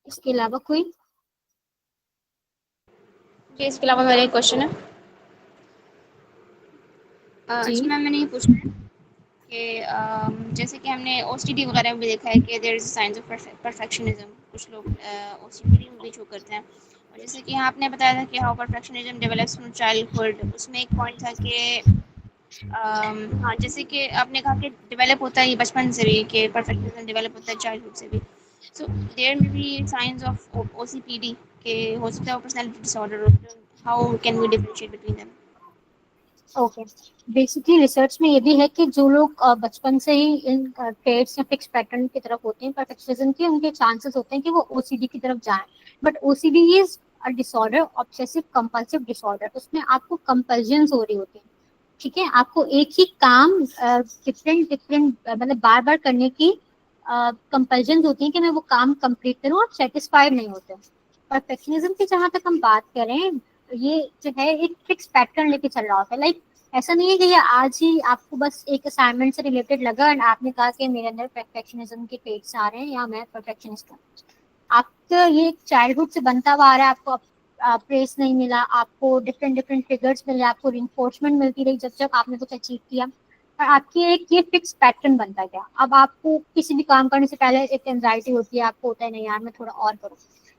[SPEAKER 2] इसके अलावा कोई?
[SPEAKER 9] जी, इसके अलावा मेरा एक क्वेश्चन है।
[SPEAKER 2] जी।
[SPEAKER 9] अच्छा मैम, मैंने ये पूछना है कि जैसे कि हमने ओसीडी वगैरह में भी देखा है कि there is science of perfectionism, कुछ लोग ओसीडी में भी शो करते हैं। और जैसे कि यहाँ आपने बताया था कि how perfectionism develops from childhood, उसमें एक पॉइंट था कि हाँ, जैसे कि आपने कहा कि डेवलप होता है ये बचपन से भी, कि परफेक्शनिज्म डेवलप होता है चाइल्डहुड से भी। सो देयर में भी साइंस ऑफ ओसीपीडी के हो सकता है, personality disorder, how can we differentiate between them?
[SPEAKER 2] Okay, basically research में ये भी है कि जो लोग बचपन से ही इन ट्रेड्स या फिक्स पैटर्न की तरफ होते हैं, परफेक्शनिज्म के, उनके चांसेस होते हैं कि वो ओसीडी की तरफ जाएं। But OCD is a disorder, obsessive compulsive disorder. उसमें आपको कंपल्जन्स हो रही होती हैं, ठीक है, आपको एक ही काम डिफरेंट डिफरेंट मतलब बार बार करने की कंपल्जन्स होती हैं कि मैं वो काम कंप्लीट करूं, और सेटिस्फाइड नहीं होते। परफेक्शनिज्म की जहां तक हम बात करें, ये जो है एक फिक्स पैटर्न लेके चल रहा होता है। लाइक ऐसा नहीं है कि ये आज ही आपको बस एक असाइनमेंट से रिलेटेड लगा एंड आपने कहा कि मेरे अंदर परफेक्शनिज्म के ट्रेट्स आ रहे हैं या मैं परफेक्शनिस्ट हूँ। आपका ये चाइल्डहुड से बनता हुआ आ रहा है, आपको प्रेस नहीं मिला, आपको डिफरेंट डिफरेंट ट्रिगर्स मिले, आपको रिइंफोर्समेंट मिलती रही जब जब आपने कुछ अचीव किया, और आपकी एक ये फिक्स पैटर्न बनता गया। अब आपको किसी भी काम करने से पहले एक एंजाइटी होती है, आपको होता है नहीं यार मैं थोड़ा और करूँ,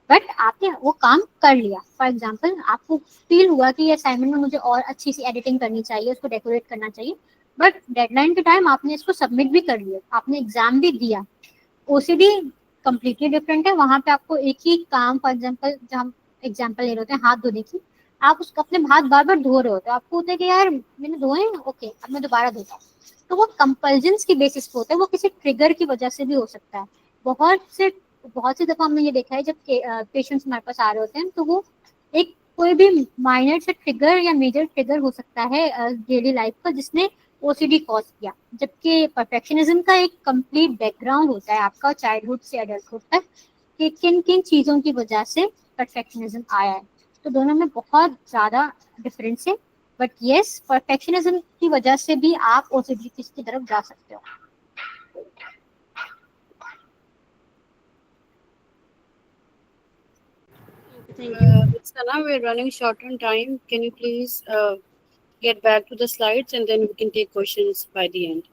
[SPEAKER 2] बट आपने वो काम कर लिया। फॉर एग्जाम्पल आपको फील हुआ कि ये असाइनमेंट में मुझे और अच्छी सी एडिटिंग करनी चाहिए, उसको डेकोरेट करना चाहिए, बट डेडलाइन के टाइम आपने इसको सबमिट भी कर लिया, आपने एग्जाम भी दिया। ओसीडी कम्प्लीटली डिफरेंट है, वहां पे आपको एक ही काम, फॉर एग्जाम्पल जब हम एग्जाम्पल ले रहे होते हैं हाथ धोने की, आप उसको अपने हाथ बार बार धो रहे होते हो, आपको होता है कि यार मैंने धोए, ओके अब मैं दोबारा धोता हूँ। तो वो कंपल्जन्स की बेसिस पे होता है, वो किसी ट्रिगर की वजह से भी हो सकता है। बहुत सी दफा हमने ये देखा है जब पेशेंट्स हमारे पास आ रहे होते हैं, तो वो एक कोई भी माइनर से ट्रिगर या मेजर ट्रिगर हो सकता है डेली लाइफ का, जिसने ओसीडी कॉज किया, जबकि परफेक्शनिज्म का एक कंप्लीट बैकग्राउंड होता है आपका चाइल्डहुड से एडल्टहुड तक, कि किन किन चीजों की वजह से परफेक्शनिज्म आया है। तो दोनों में बहुत ज्यादा डिफरेंस है, बट यस परफेक्शनिज्म की वजह से भी आप ओसीडी की तरफ जा सकते हो।
[SPEAKER 9] Thank you.
[SPEAKER 1] Sana, we're running short on time. Can you please get back to the slides and then we can take questions by the end.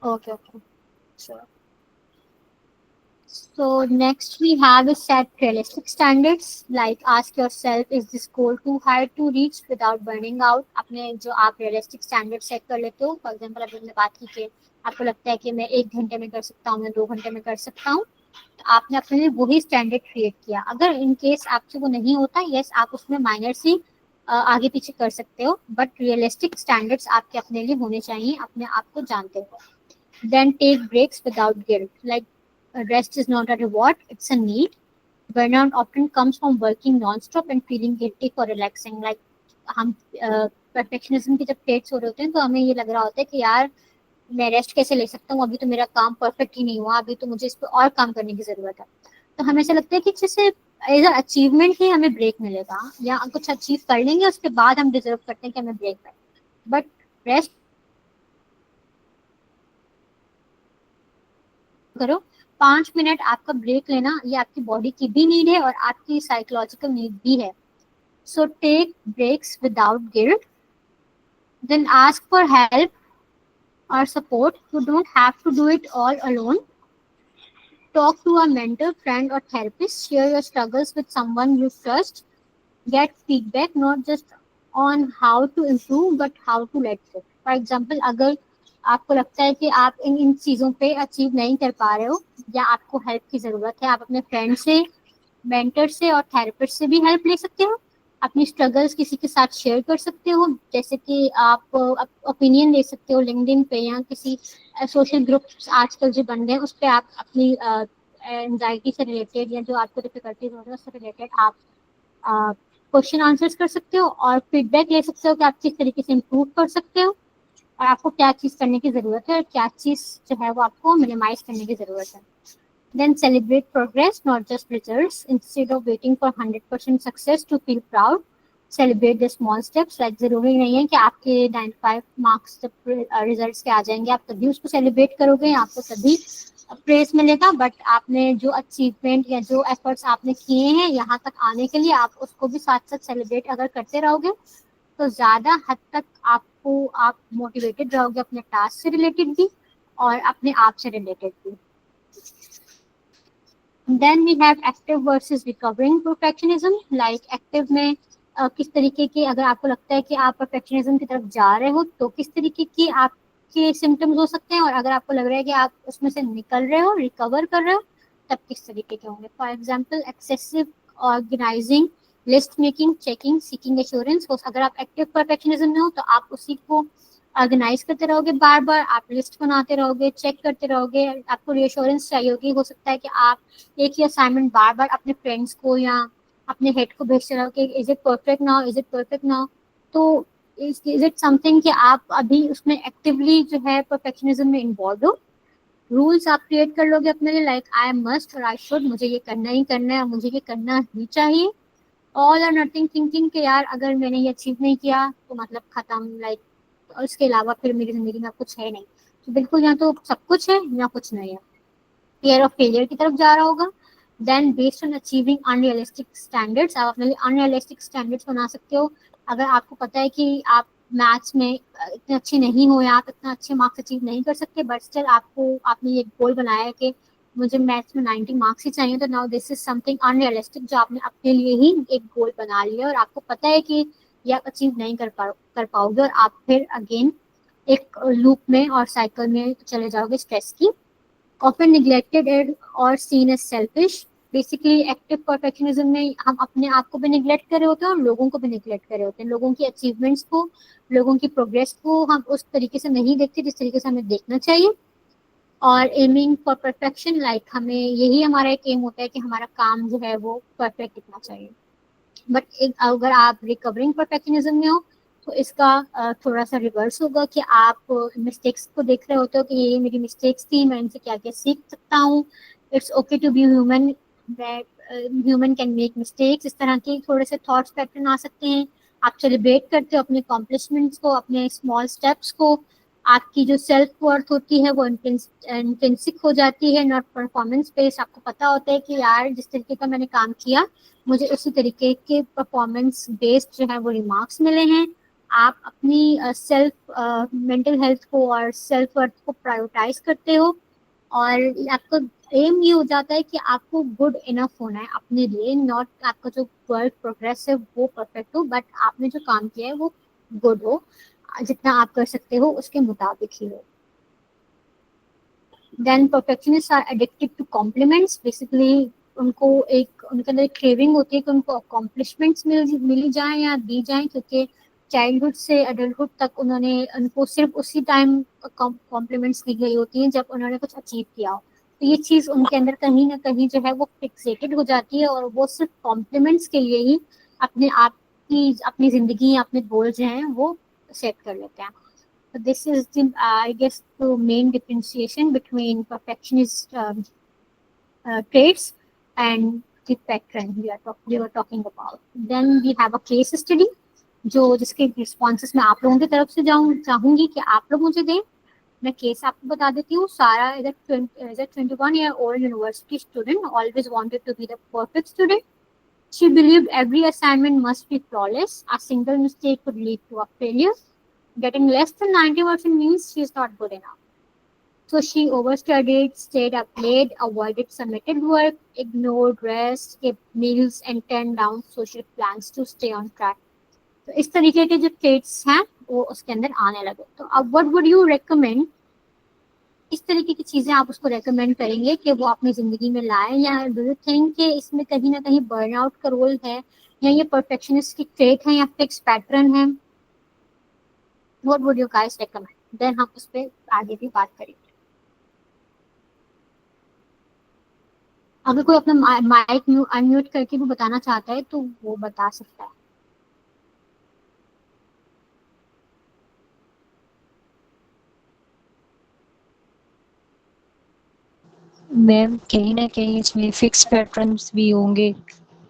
[SPEAKER 2] Okay, okay. Sure. So next we have is set realistic standards. Like ask yourself, is this goal too high to reach without burning out? अपने जो आप realistic standard set कर लेते हो, for example अभी हमने बात की कि आपको लगता है कि मैं 1 घंटे में कर सकता हूँ, मैं 2 घंटे में कर सकता हूँ, तो आपने अपने लिए वही स्टैंडर्ड क्रिएट किया। अगर इन केस आपसे वो नहीं होता, यस आप उसमें माइनर सी आगे पीछे कर सकते हो, बट रियलिस्टिक स्टैंडर्ड्स आपके अपने लिए होने चाहिए, अपने आप को जानते हो। Then take breaks without guilt. Like rest is not a reward, it's a need. Burnout often comes from working non-stop and feeling guilty for relaxing. Like हम perfectionism के जब traits हो रहे होते हैं, तो हमें ये लग रहा होता है कि यार मैं रेस्ट कैसे ले सकता हूँ, अभी तो मेरा काम परफेक्ट ही नहीं हुआ, अभी तो मुझे इस पर और काम करने की जरूरत है। तो हमें ऐसा लगता है कि जैसे एज अ अचीवमेंट ही हमें ब्रेक मिलेगा, या कुछ अचीव कर लेंगे उसके बाद हम डिजर्व करते हैं कि हमें ब्रेक मिले, बट रेस्ट करो। 5 मिनट आपका ब्रेक लेना ये आपकी बॉडी की भी नीड है और आपकी साइकोलॉजिकल नीड भी है। So take breaks without guilt, then ask for help or support. You don't have to do it all alone. Talk to a mentor, friend, or therapist. Share your struggles with someone you trust. Get feedback not just on how to improve but how to let go. For example, अगर आपको लगता है कि आप इन चीज़ों पे achieve नहीं कर पा रहे हो या आपको हेल्प की ज़रूरत है, आप अपने फ्रेंड से, मेंटर से और थेरेपिस्ट से भी हेल्प ले सकते हो। अपनी स्ट्रगल्स किसी के साथ शेयर कर सकते हो, जैसे कि आप ओपिनियन दे सकते हो लिंक्डइन पे या किसी सोशल ग्रुप्स आजकल जो बन रहे हैं उस पर आप अपनी एंजाइटी से रिलेटेड या जो आपको डिफिकल्टीज हो रही है उससे रिलेटेड आप क्वेश्चन आंसर्स कर सकते हो और फीडबैक ले सकते हो कि आप किस तरीके से इम्प्रूव कर सकते हो और आपको क्या चीज़ करने की ज़रूरत है और क्या चीज़ जो है वो आपको मिनिमाइज करने की ज़रूरत है। Then celebrate progress, not just results. Instead of waiting for 100% success to feel proud, celebrate the small steps. Like जरूरी नहीं है कि आपके 95 मार्क्स जब रिजल्ट्स के आ जाएंगे आप तभी उसको सेलिब्रेट करोगे, आपको तभी प्रेस मिलेगा, बट आपने जो अचीवमेंट या जो एफर्ट्स आपने किए हैं यहाँ तक आने के लिए आप उसको भी साथ साथ सेलिब्रेट अगर करते रहोगे तो ज़्यादा हद तक आप मोटिवेटेड रहोगे अपने टास्क से रिलेटेड भी और अपने आप से रिलेटेड भी। Then we have active versus recovering perfectionism. Like active में किस तरीके की, अगर आपको लगता है कि आप perfectionism की तरफ जा रहे हो तो किस तरीके की आपके symptoms हो सकते हैं और अगर आपको लग रहा है कि आप उसमें से निकल रहे हो, recover कर रहे हो, तब किस तरीके के होंगे। For example, excessive organizing, list making, checking, seeking assurance. अगर आप active perfectionism में हो तो आप उसी को ऑर्गेनाइज करते रहोगे, बार बार आप लिस्ट बनाते रहोगे, चेक करते रहोगे, आपको रिएश्योरेंस चाहिए होगी। हो सकता है कि आप एक ही असाइनमेंट बार बार अपने फ्रेंड्स को या अपने हेड को भेजते रहोगे, is it perfect now, is it perfect now. तो इज इट समथिंग कि आप अभी उसमें एक्टिवली जो है परफेक्शनिज्म में इन्वॉल्व हो। रूल्स आप क्रिएट कर लोगे अपने लिए, लाइक आई मस्ट और आई शुड, मुझे ये करना ही करना है, मुझे ये करना ही चाहिए। ऑल और नथिंग थिंकिंग कि यार अगर मैंने ये अचीव नहीं किया तो मतलब खत्म, लाइक और इसके अलावा फिर मेरी जिंदगी में कुछ है नहीं। तो बिल्कुल या तो सब कुछ है या कुछ नहीं है। फियर ऑफ फेलियर की तरफ जा रहा होगा। Then based on achieving unrealistic standards, आप अपने लिए अनरियलिस्टिक स्टैंडर्ड्स बना सकते हो। अगर आपको पता है कि आप मैथ्स में इतने अच्छे नहीं हो या आप इतना अच्छे मार्क्स अचीव नहीं कर सकते, बट स्टिल आपने ये गोल बनाया है कि मुझे मैथ्स में 90 मार्क्स ही चाहिए, तो now this is something unrealistic जो आपने अपने लिए ही एक गोल बना लिया और आपको पता है कि ये आप अचीव नहीं कर पाओगे और आप फिर अगेन एक लूप में और साइकिल में चले जाओगे स्ट्रेस की। ऑफन निग्लेक्टेड और seen as selfish, basically active perfectionism में हम अपने आप को भी निग्लेक्ट कर रहे होते हैं और लोगों को भी निग्लेक्ट कर रहे होते हैं। लोगों की अचीवमेंट्स को, लोगों की प्रोग्रेस को हम उस तरीके से नहीं देखते जिस तरीके से हमें देखना चाहिए। और एमिंग फॉर परफेक्शन, लाइक हमें यही हमारा एक एम होता है कि हमारा काम जो है वो परफेक्ट दिखना चाहिए। बट अगर आप रिकवरिंग परफेक्शनिज्म में हो तो इसका थोड़ा सा रिवर्स होगा कि आप मिस्टेक्स को देख रहे होते हो कि ये मेरी मिस्टेक्स थी, मैं इनसे क्या क्या सीख सकता हूँ, it's okay to be human, that human can make mistakes. इस तरह के थोड़े से थॉट्स पैटर्न आ सकते हैं। आप सेलिब्रेट करते हो अपने अकॉम्प्लिशमेंट्स को, अपने स्मॉल स्टेप्स को। आपकी जो सेल्फ वर्थ होती है वो इंट्रिंसिक हो जाती है, नॉट परफॉर्मेंस बेस्ड। आपको पता होता है कि यार जिस तरीके का मैंने काम किया मुझे उसी तरीके के परफॉर्मेंस बेस्ड जो है वो रिमार्क्स मिले हैं। आप अपनी सेल्फ मेंटल हेल्थ को और सेल्फ वर्थ को प्रायोरिटाइज करते हो और आपका एम ये हो जाता है कि आपको गुड इनफ होना है अपने लिए, नॉट आपका जो वर्क प्रोग्रेस है वो परफेक्ट हो, बट आपने जो काम किया है वो गुड हो, जितना आप कर सकते हो उसके मुताबिक ही हो। Then perfectionist are addicted to compliments, basically उनके अंदर एक क्रेविंग होती है कि उनको अकॉम्प्लिशमेंट्स मिली जाए या दी जाए, क्योंकि चाइल्डहुड से एडल्टहुड तक उनको सिर्फ उसी टाइम कॉम्प्लीमेंट्स दी गई होती हैं जब उन्होंने कुछ अचीव किया हो। तो ये चीज़ उनके अंदर कहीं ना कहीं जो है वो फिक्सेटेड हो जाती है और वो सिर्फ कॉम्प्लीमेंट्स के लिए ही अपने आप की अपनी ज़िंदगी या अपने गोल जो हैं वो सेट कर लेते हैं। So this is the, I guess, the main differentiation between perfectionist traits and the pattern we were talking about. Then we have a case study, जिसके रिस्पॉन्सेस मैं आप लोगों की तरफ से चाहूंगी कि आप लोग मुझे दें। मैं केस आपको बता देती हूँ. सारा is a 21-year-old university student, always wanted to be the perfect student. She believed every assignment must be flawless. A single mistake could lead to a failure. Getting less than 90% means she is not good enough. So she overstudied, stayed up late, avoided submitted work, ignored rest, skipped meals, and turned down social plans to stay on track. तो इस तरीके के जो traits हैं वो उसके अंदर आने लगे. तो अब what would you recommend? इस तरीके की चीजें आप उसको रेकमेंड करेंगे कि वो अपनी जिंदगी में लाए, या डू यू थिंक कि इसमें कहीं ना कहीं बर्नआउट का रोल है, या ये परफेक्शनिस्ट की ट्रेट है, या फिक्स पैटर्न है? What would you guys recommend? Then हम उस पर आगे भी बात करेंगे. अगर कोई अपना माइक अनम्यूट करके भी बताना चाहता है तो वो बता सकता है.
[SPEAKER 3] मैम कहीं ना कहीं इसमें फिक्स पैटर्न्स भी होंगे,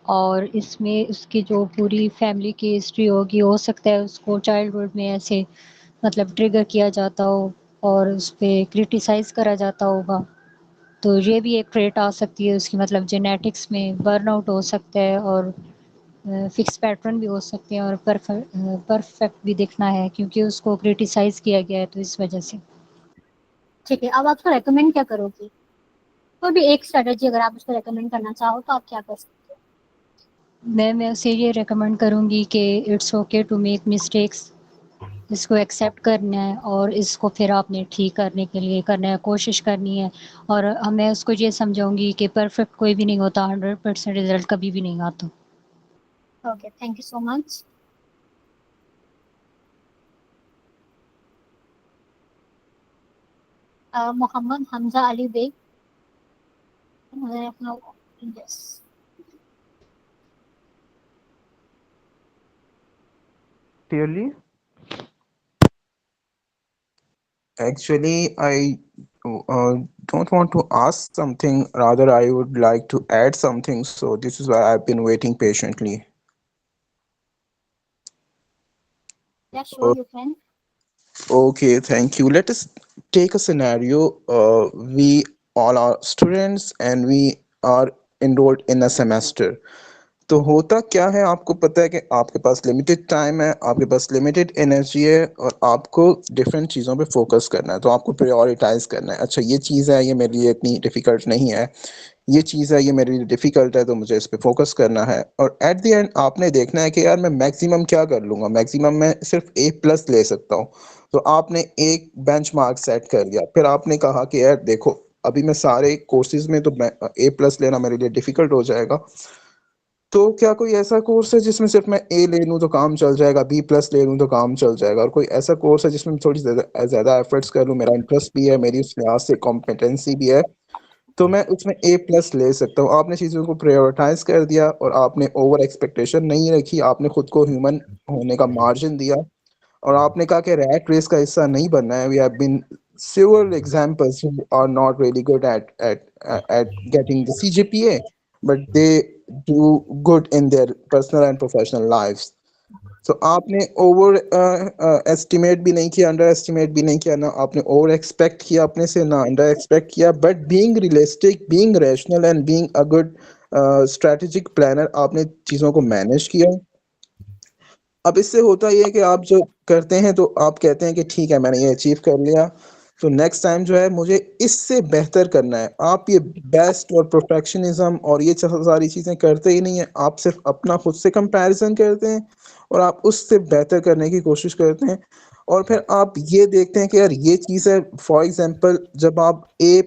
[SPEAKER 3] और इसमें उसकी जो पूरी फैमिली की हिस्ट्री होगी, हो सकता है उसको चाइल्डहुड में ऐसे मतलब ट्रिगर किया जाता हो और उस पर क्रिटिसाइज करा जाता होगा. तो ये भी एक ट्रेट आ सकती है उसकी, मतलब जेनेटिक्स में बर्नआउट हो सकता है, और फिक्स पैटर्न भी हो सकते हैं, और परफेक्ट भी दिखना है क्योंकि उसको क्रिटिसाइज किया गया है, तो इस वजह से.
[SPEAKER 2] ठीक है, अब आपको रेकमेंड क्या करोगी? कोई भी एक स्ट्रेटजी अगर आप उसको रेकमेंड करना चाहो तो आप क्या कर सकते हो?
[SPEAKER 3] मैं उसे ये रेकमेंड करूँगी कि it's okay to make mistakes. इसको एक्सेप्ट करना है और इसको फिर आपने ठीक करने के लिए करना है, कोशिश करनी है. और मैं उसको ये समझाऊंगी कि परफेक्ट कोई भी नहीं होता, 100% रिजल्ट कभी भी नहीं आता.
[SPEAKER 2] Okay, thank you so much. Mohammad Hamza Ali Baig. Yes.
[SPEAKER 5] Clearly,
[SPEAKER 10] Actually, I don't want to ask something, rather, I would like to add something. So, this is why I've been waiting patiently.
[SPEAKER 2] Yeah, sure, you can.
[SPEAKER 10] Okay, thank you. Let us take a scenario. We all are students and we are enrolled in a semester. तो होता क्या है, आपको पता है कि आपके पास limited time है, आपके पास लिमिटेड एनर्जी है, और आपको डिफरेंट चीज़ों पे फोकस करना है. तो आपको प्रायोरिटाइज करना है. अच्छा, ये चीज़ है, ये मेरे लिए इतनी डिफिकल्ट नहीं है. ये चीज़ है, ये मेरे लिए डिफिकल्ट है, तो मुझे इस पे फोकस करना है. और एट द एंड आपने देखना है कि यार मैं मैक्सिमम क्या कर लूँगा. मैक्सिमम मैं सिर्फ A+ ले सकता हूँ. तो आपने एक बेंचमार्क सेट कर दिया. फिर आपने कहा कि यार देखो, अभी मैं सारे कोर्सेज में तो A+ लेना मेरे लिए डिफिकल्ट हो जाएगा. तो क्या कोई ऐसा कोर्स है जिसमें सिर्फ मैं A ले लूँ तो काम चल जाएगा, B+ ले लूँ तो काम चल जाएगा, और कोई ऐसा कोर्स है जिसमें थोड़ी ज़्यादा एफर्ट्स कर लूँ, मेरा इंटरेस्ट भी है, मेरी उस लिहाज से कॉम्पिटेंसी भी है, तो मैं उसमें A+ ले सकता हूँ. आपने चीज़ों को प्रायोरिटाइज कर दिया और आपने ओवर एक्सपेक्टेशन नहीं रखी. आपने खुद को ह्यूमन होने का मार्जिन दिया, और आपने कहा कि रैट रेस का हिस्सा नहीं बनना है. We have been several examples who are not really good at getting the CGPA, but they do good in their personal and professional lives. तो आपने ओवर एस्टिमेट भी नहीं किया, अंडर एस्टिमेट भी नहीं किया, ना आपने ओवर एक्सपेक्ट किया अपने से, ना अंडर एक्सपेक्ट किया, but being realistic, being rational and being a good strategic planner, आपने चीज़ों को मैनेज किया. अब इससे होता ये है कि आप जो करते हैं तो आप कहते हैं कि ठीक है, मैंने ये अचीव कर लिया, तो नेक्स्ट टाइम जो है मुझे इससे बेहतर करना है. आप ये बेस्ट और परफेक्शनिज्म और ये सारी चीज़ें करते ही नहीं है. आप सिर्फ अपना खुद से कंपैरिजन करते हैं और आप उससे बेहतर करने की कोशिश करते हैं, और फिर आप ये देखते हैं कि यार ये चीज़ है. फॉर एग्जांपल, जब आप A+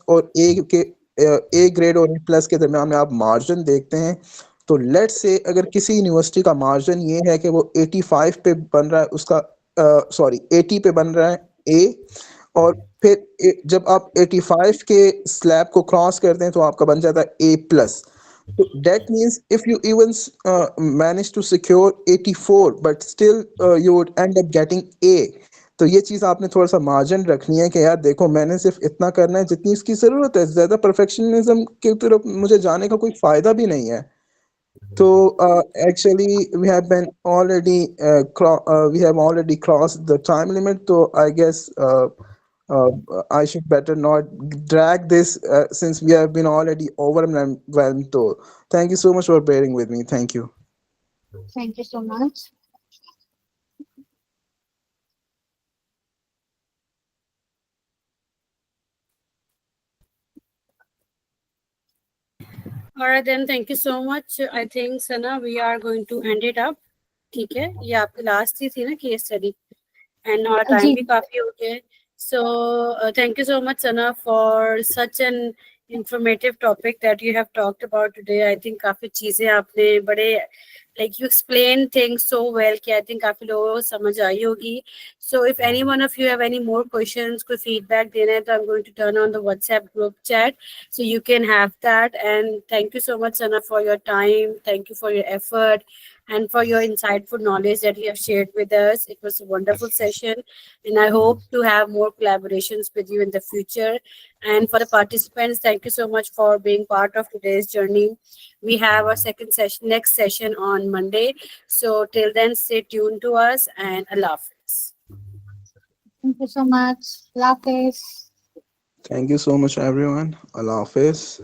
[SPEAKER 10] और A ग्रेड और A+ के दरम्यान में आप मार्जिन देखते हैं, तो लेट्स से अगर किसी यूनिवर्सिटी का मार्जिन ये है कि वो 85 पे बन रहा है, उसका 80 पे बन रहा है A, और फिर जब आप 85 के स्लैब को क्रॉस करते हैं तो आपका बन जाता है A+. So that means if you even manage to secure 84, but still you would end up getting A. तो ये चीज़ आपने थोड़ा सा मार्जिन रखनी है कि यार देखो, मैंने सिर्फ इतना करना है जितनी इसकी ज़रूरत है. ज़्यादा परफेक्शनिज्म की तरफ मुझे जाने का कोई फ़ायदा भी नहीं है. So actually we have already crossed the time limit. So I guess I should better not drag this since we have been already overwhelmed. So thank you so much for bearing with me. Thank you.
[SPEAKER 2] Thank you so much.
[SPEAKER 1] All right, then thank you so much. I think Sana, we are going to end it up. ठीक है, ये आपकी last थी ना case study and और time
[SPEAKER 2] जी
[SPEAKER 1] भी काफी हो गया है. So thank you so much, Sana, for such an informative topic that you have talked about today. I think काफी चीजें आपने बड़े like you explained things so well कि I think काफी लोगों को समझ आई होगी. So if any one of you have any more questions, कोई feedback देना है तो I'm going to turn on the WhatsApp group chat so you can have that. And thank you so much, Sana, for your time. Thank you for your effort and for your insightful knowledge that you have shared with us. It was a wonderful session, and I hope to have more collaborations with you in the future. And for the participants, thank you so much for being part of today's journey. We have our next session on Monday. So till then, stay tuned to us, and Allah Hafiz.
[SPEAKER 2] Thank you so much. Allah Hafiz.
[SPEAKER 10] Thank you so much, everyone. Allah Hafiz.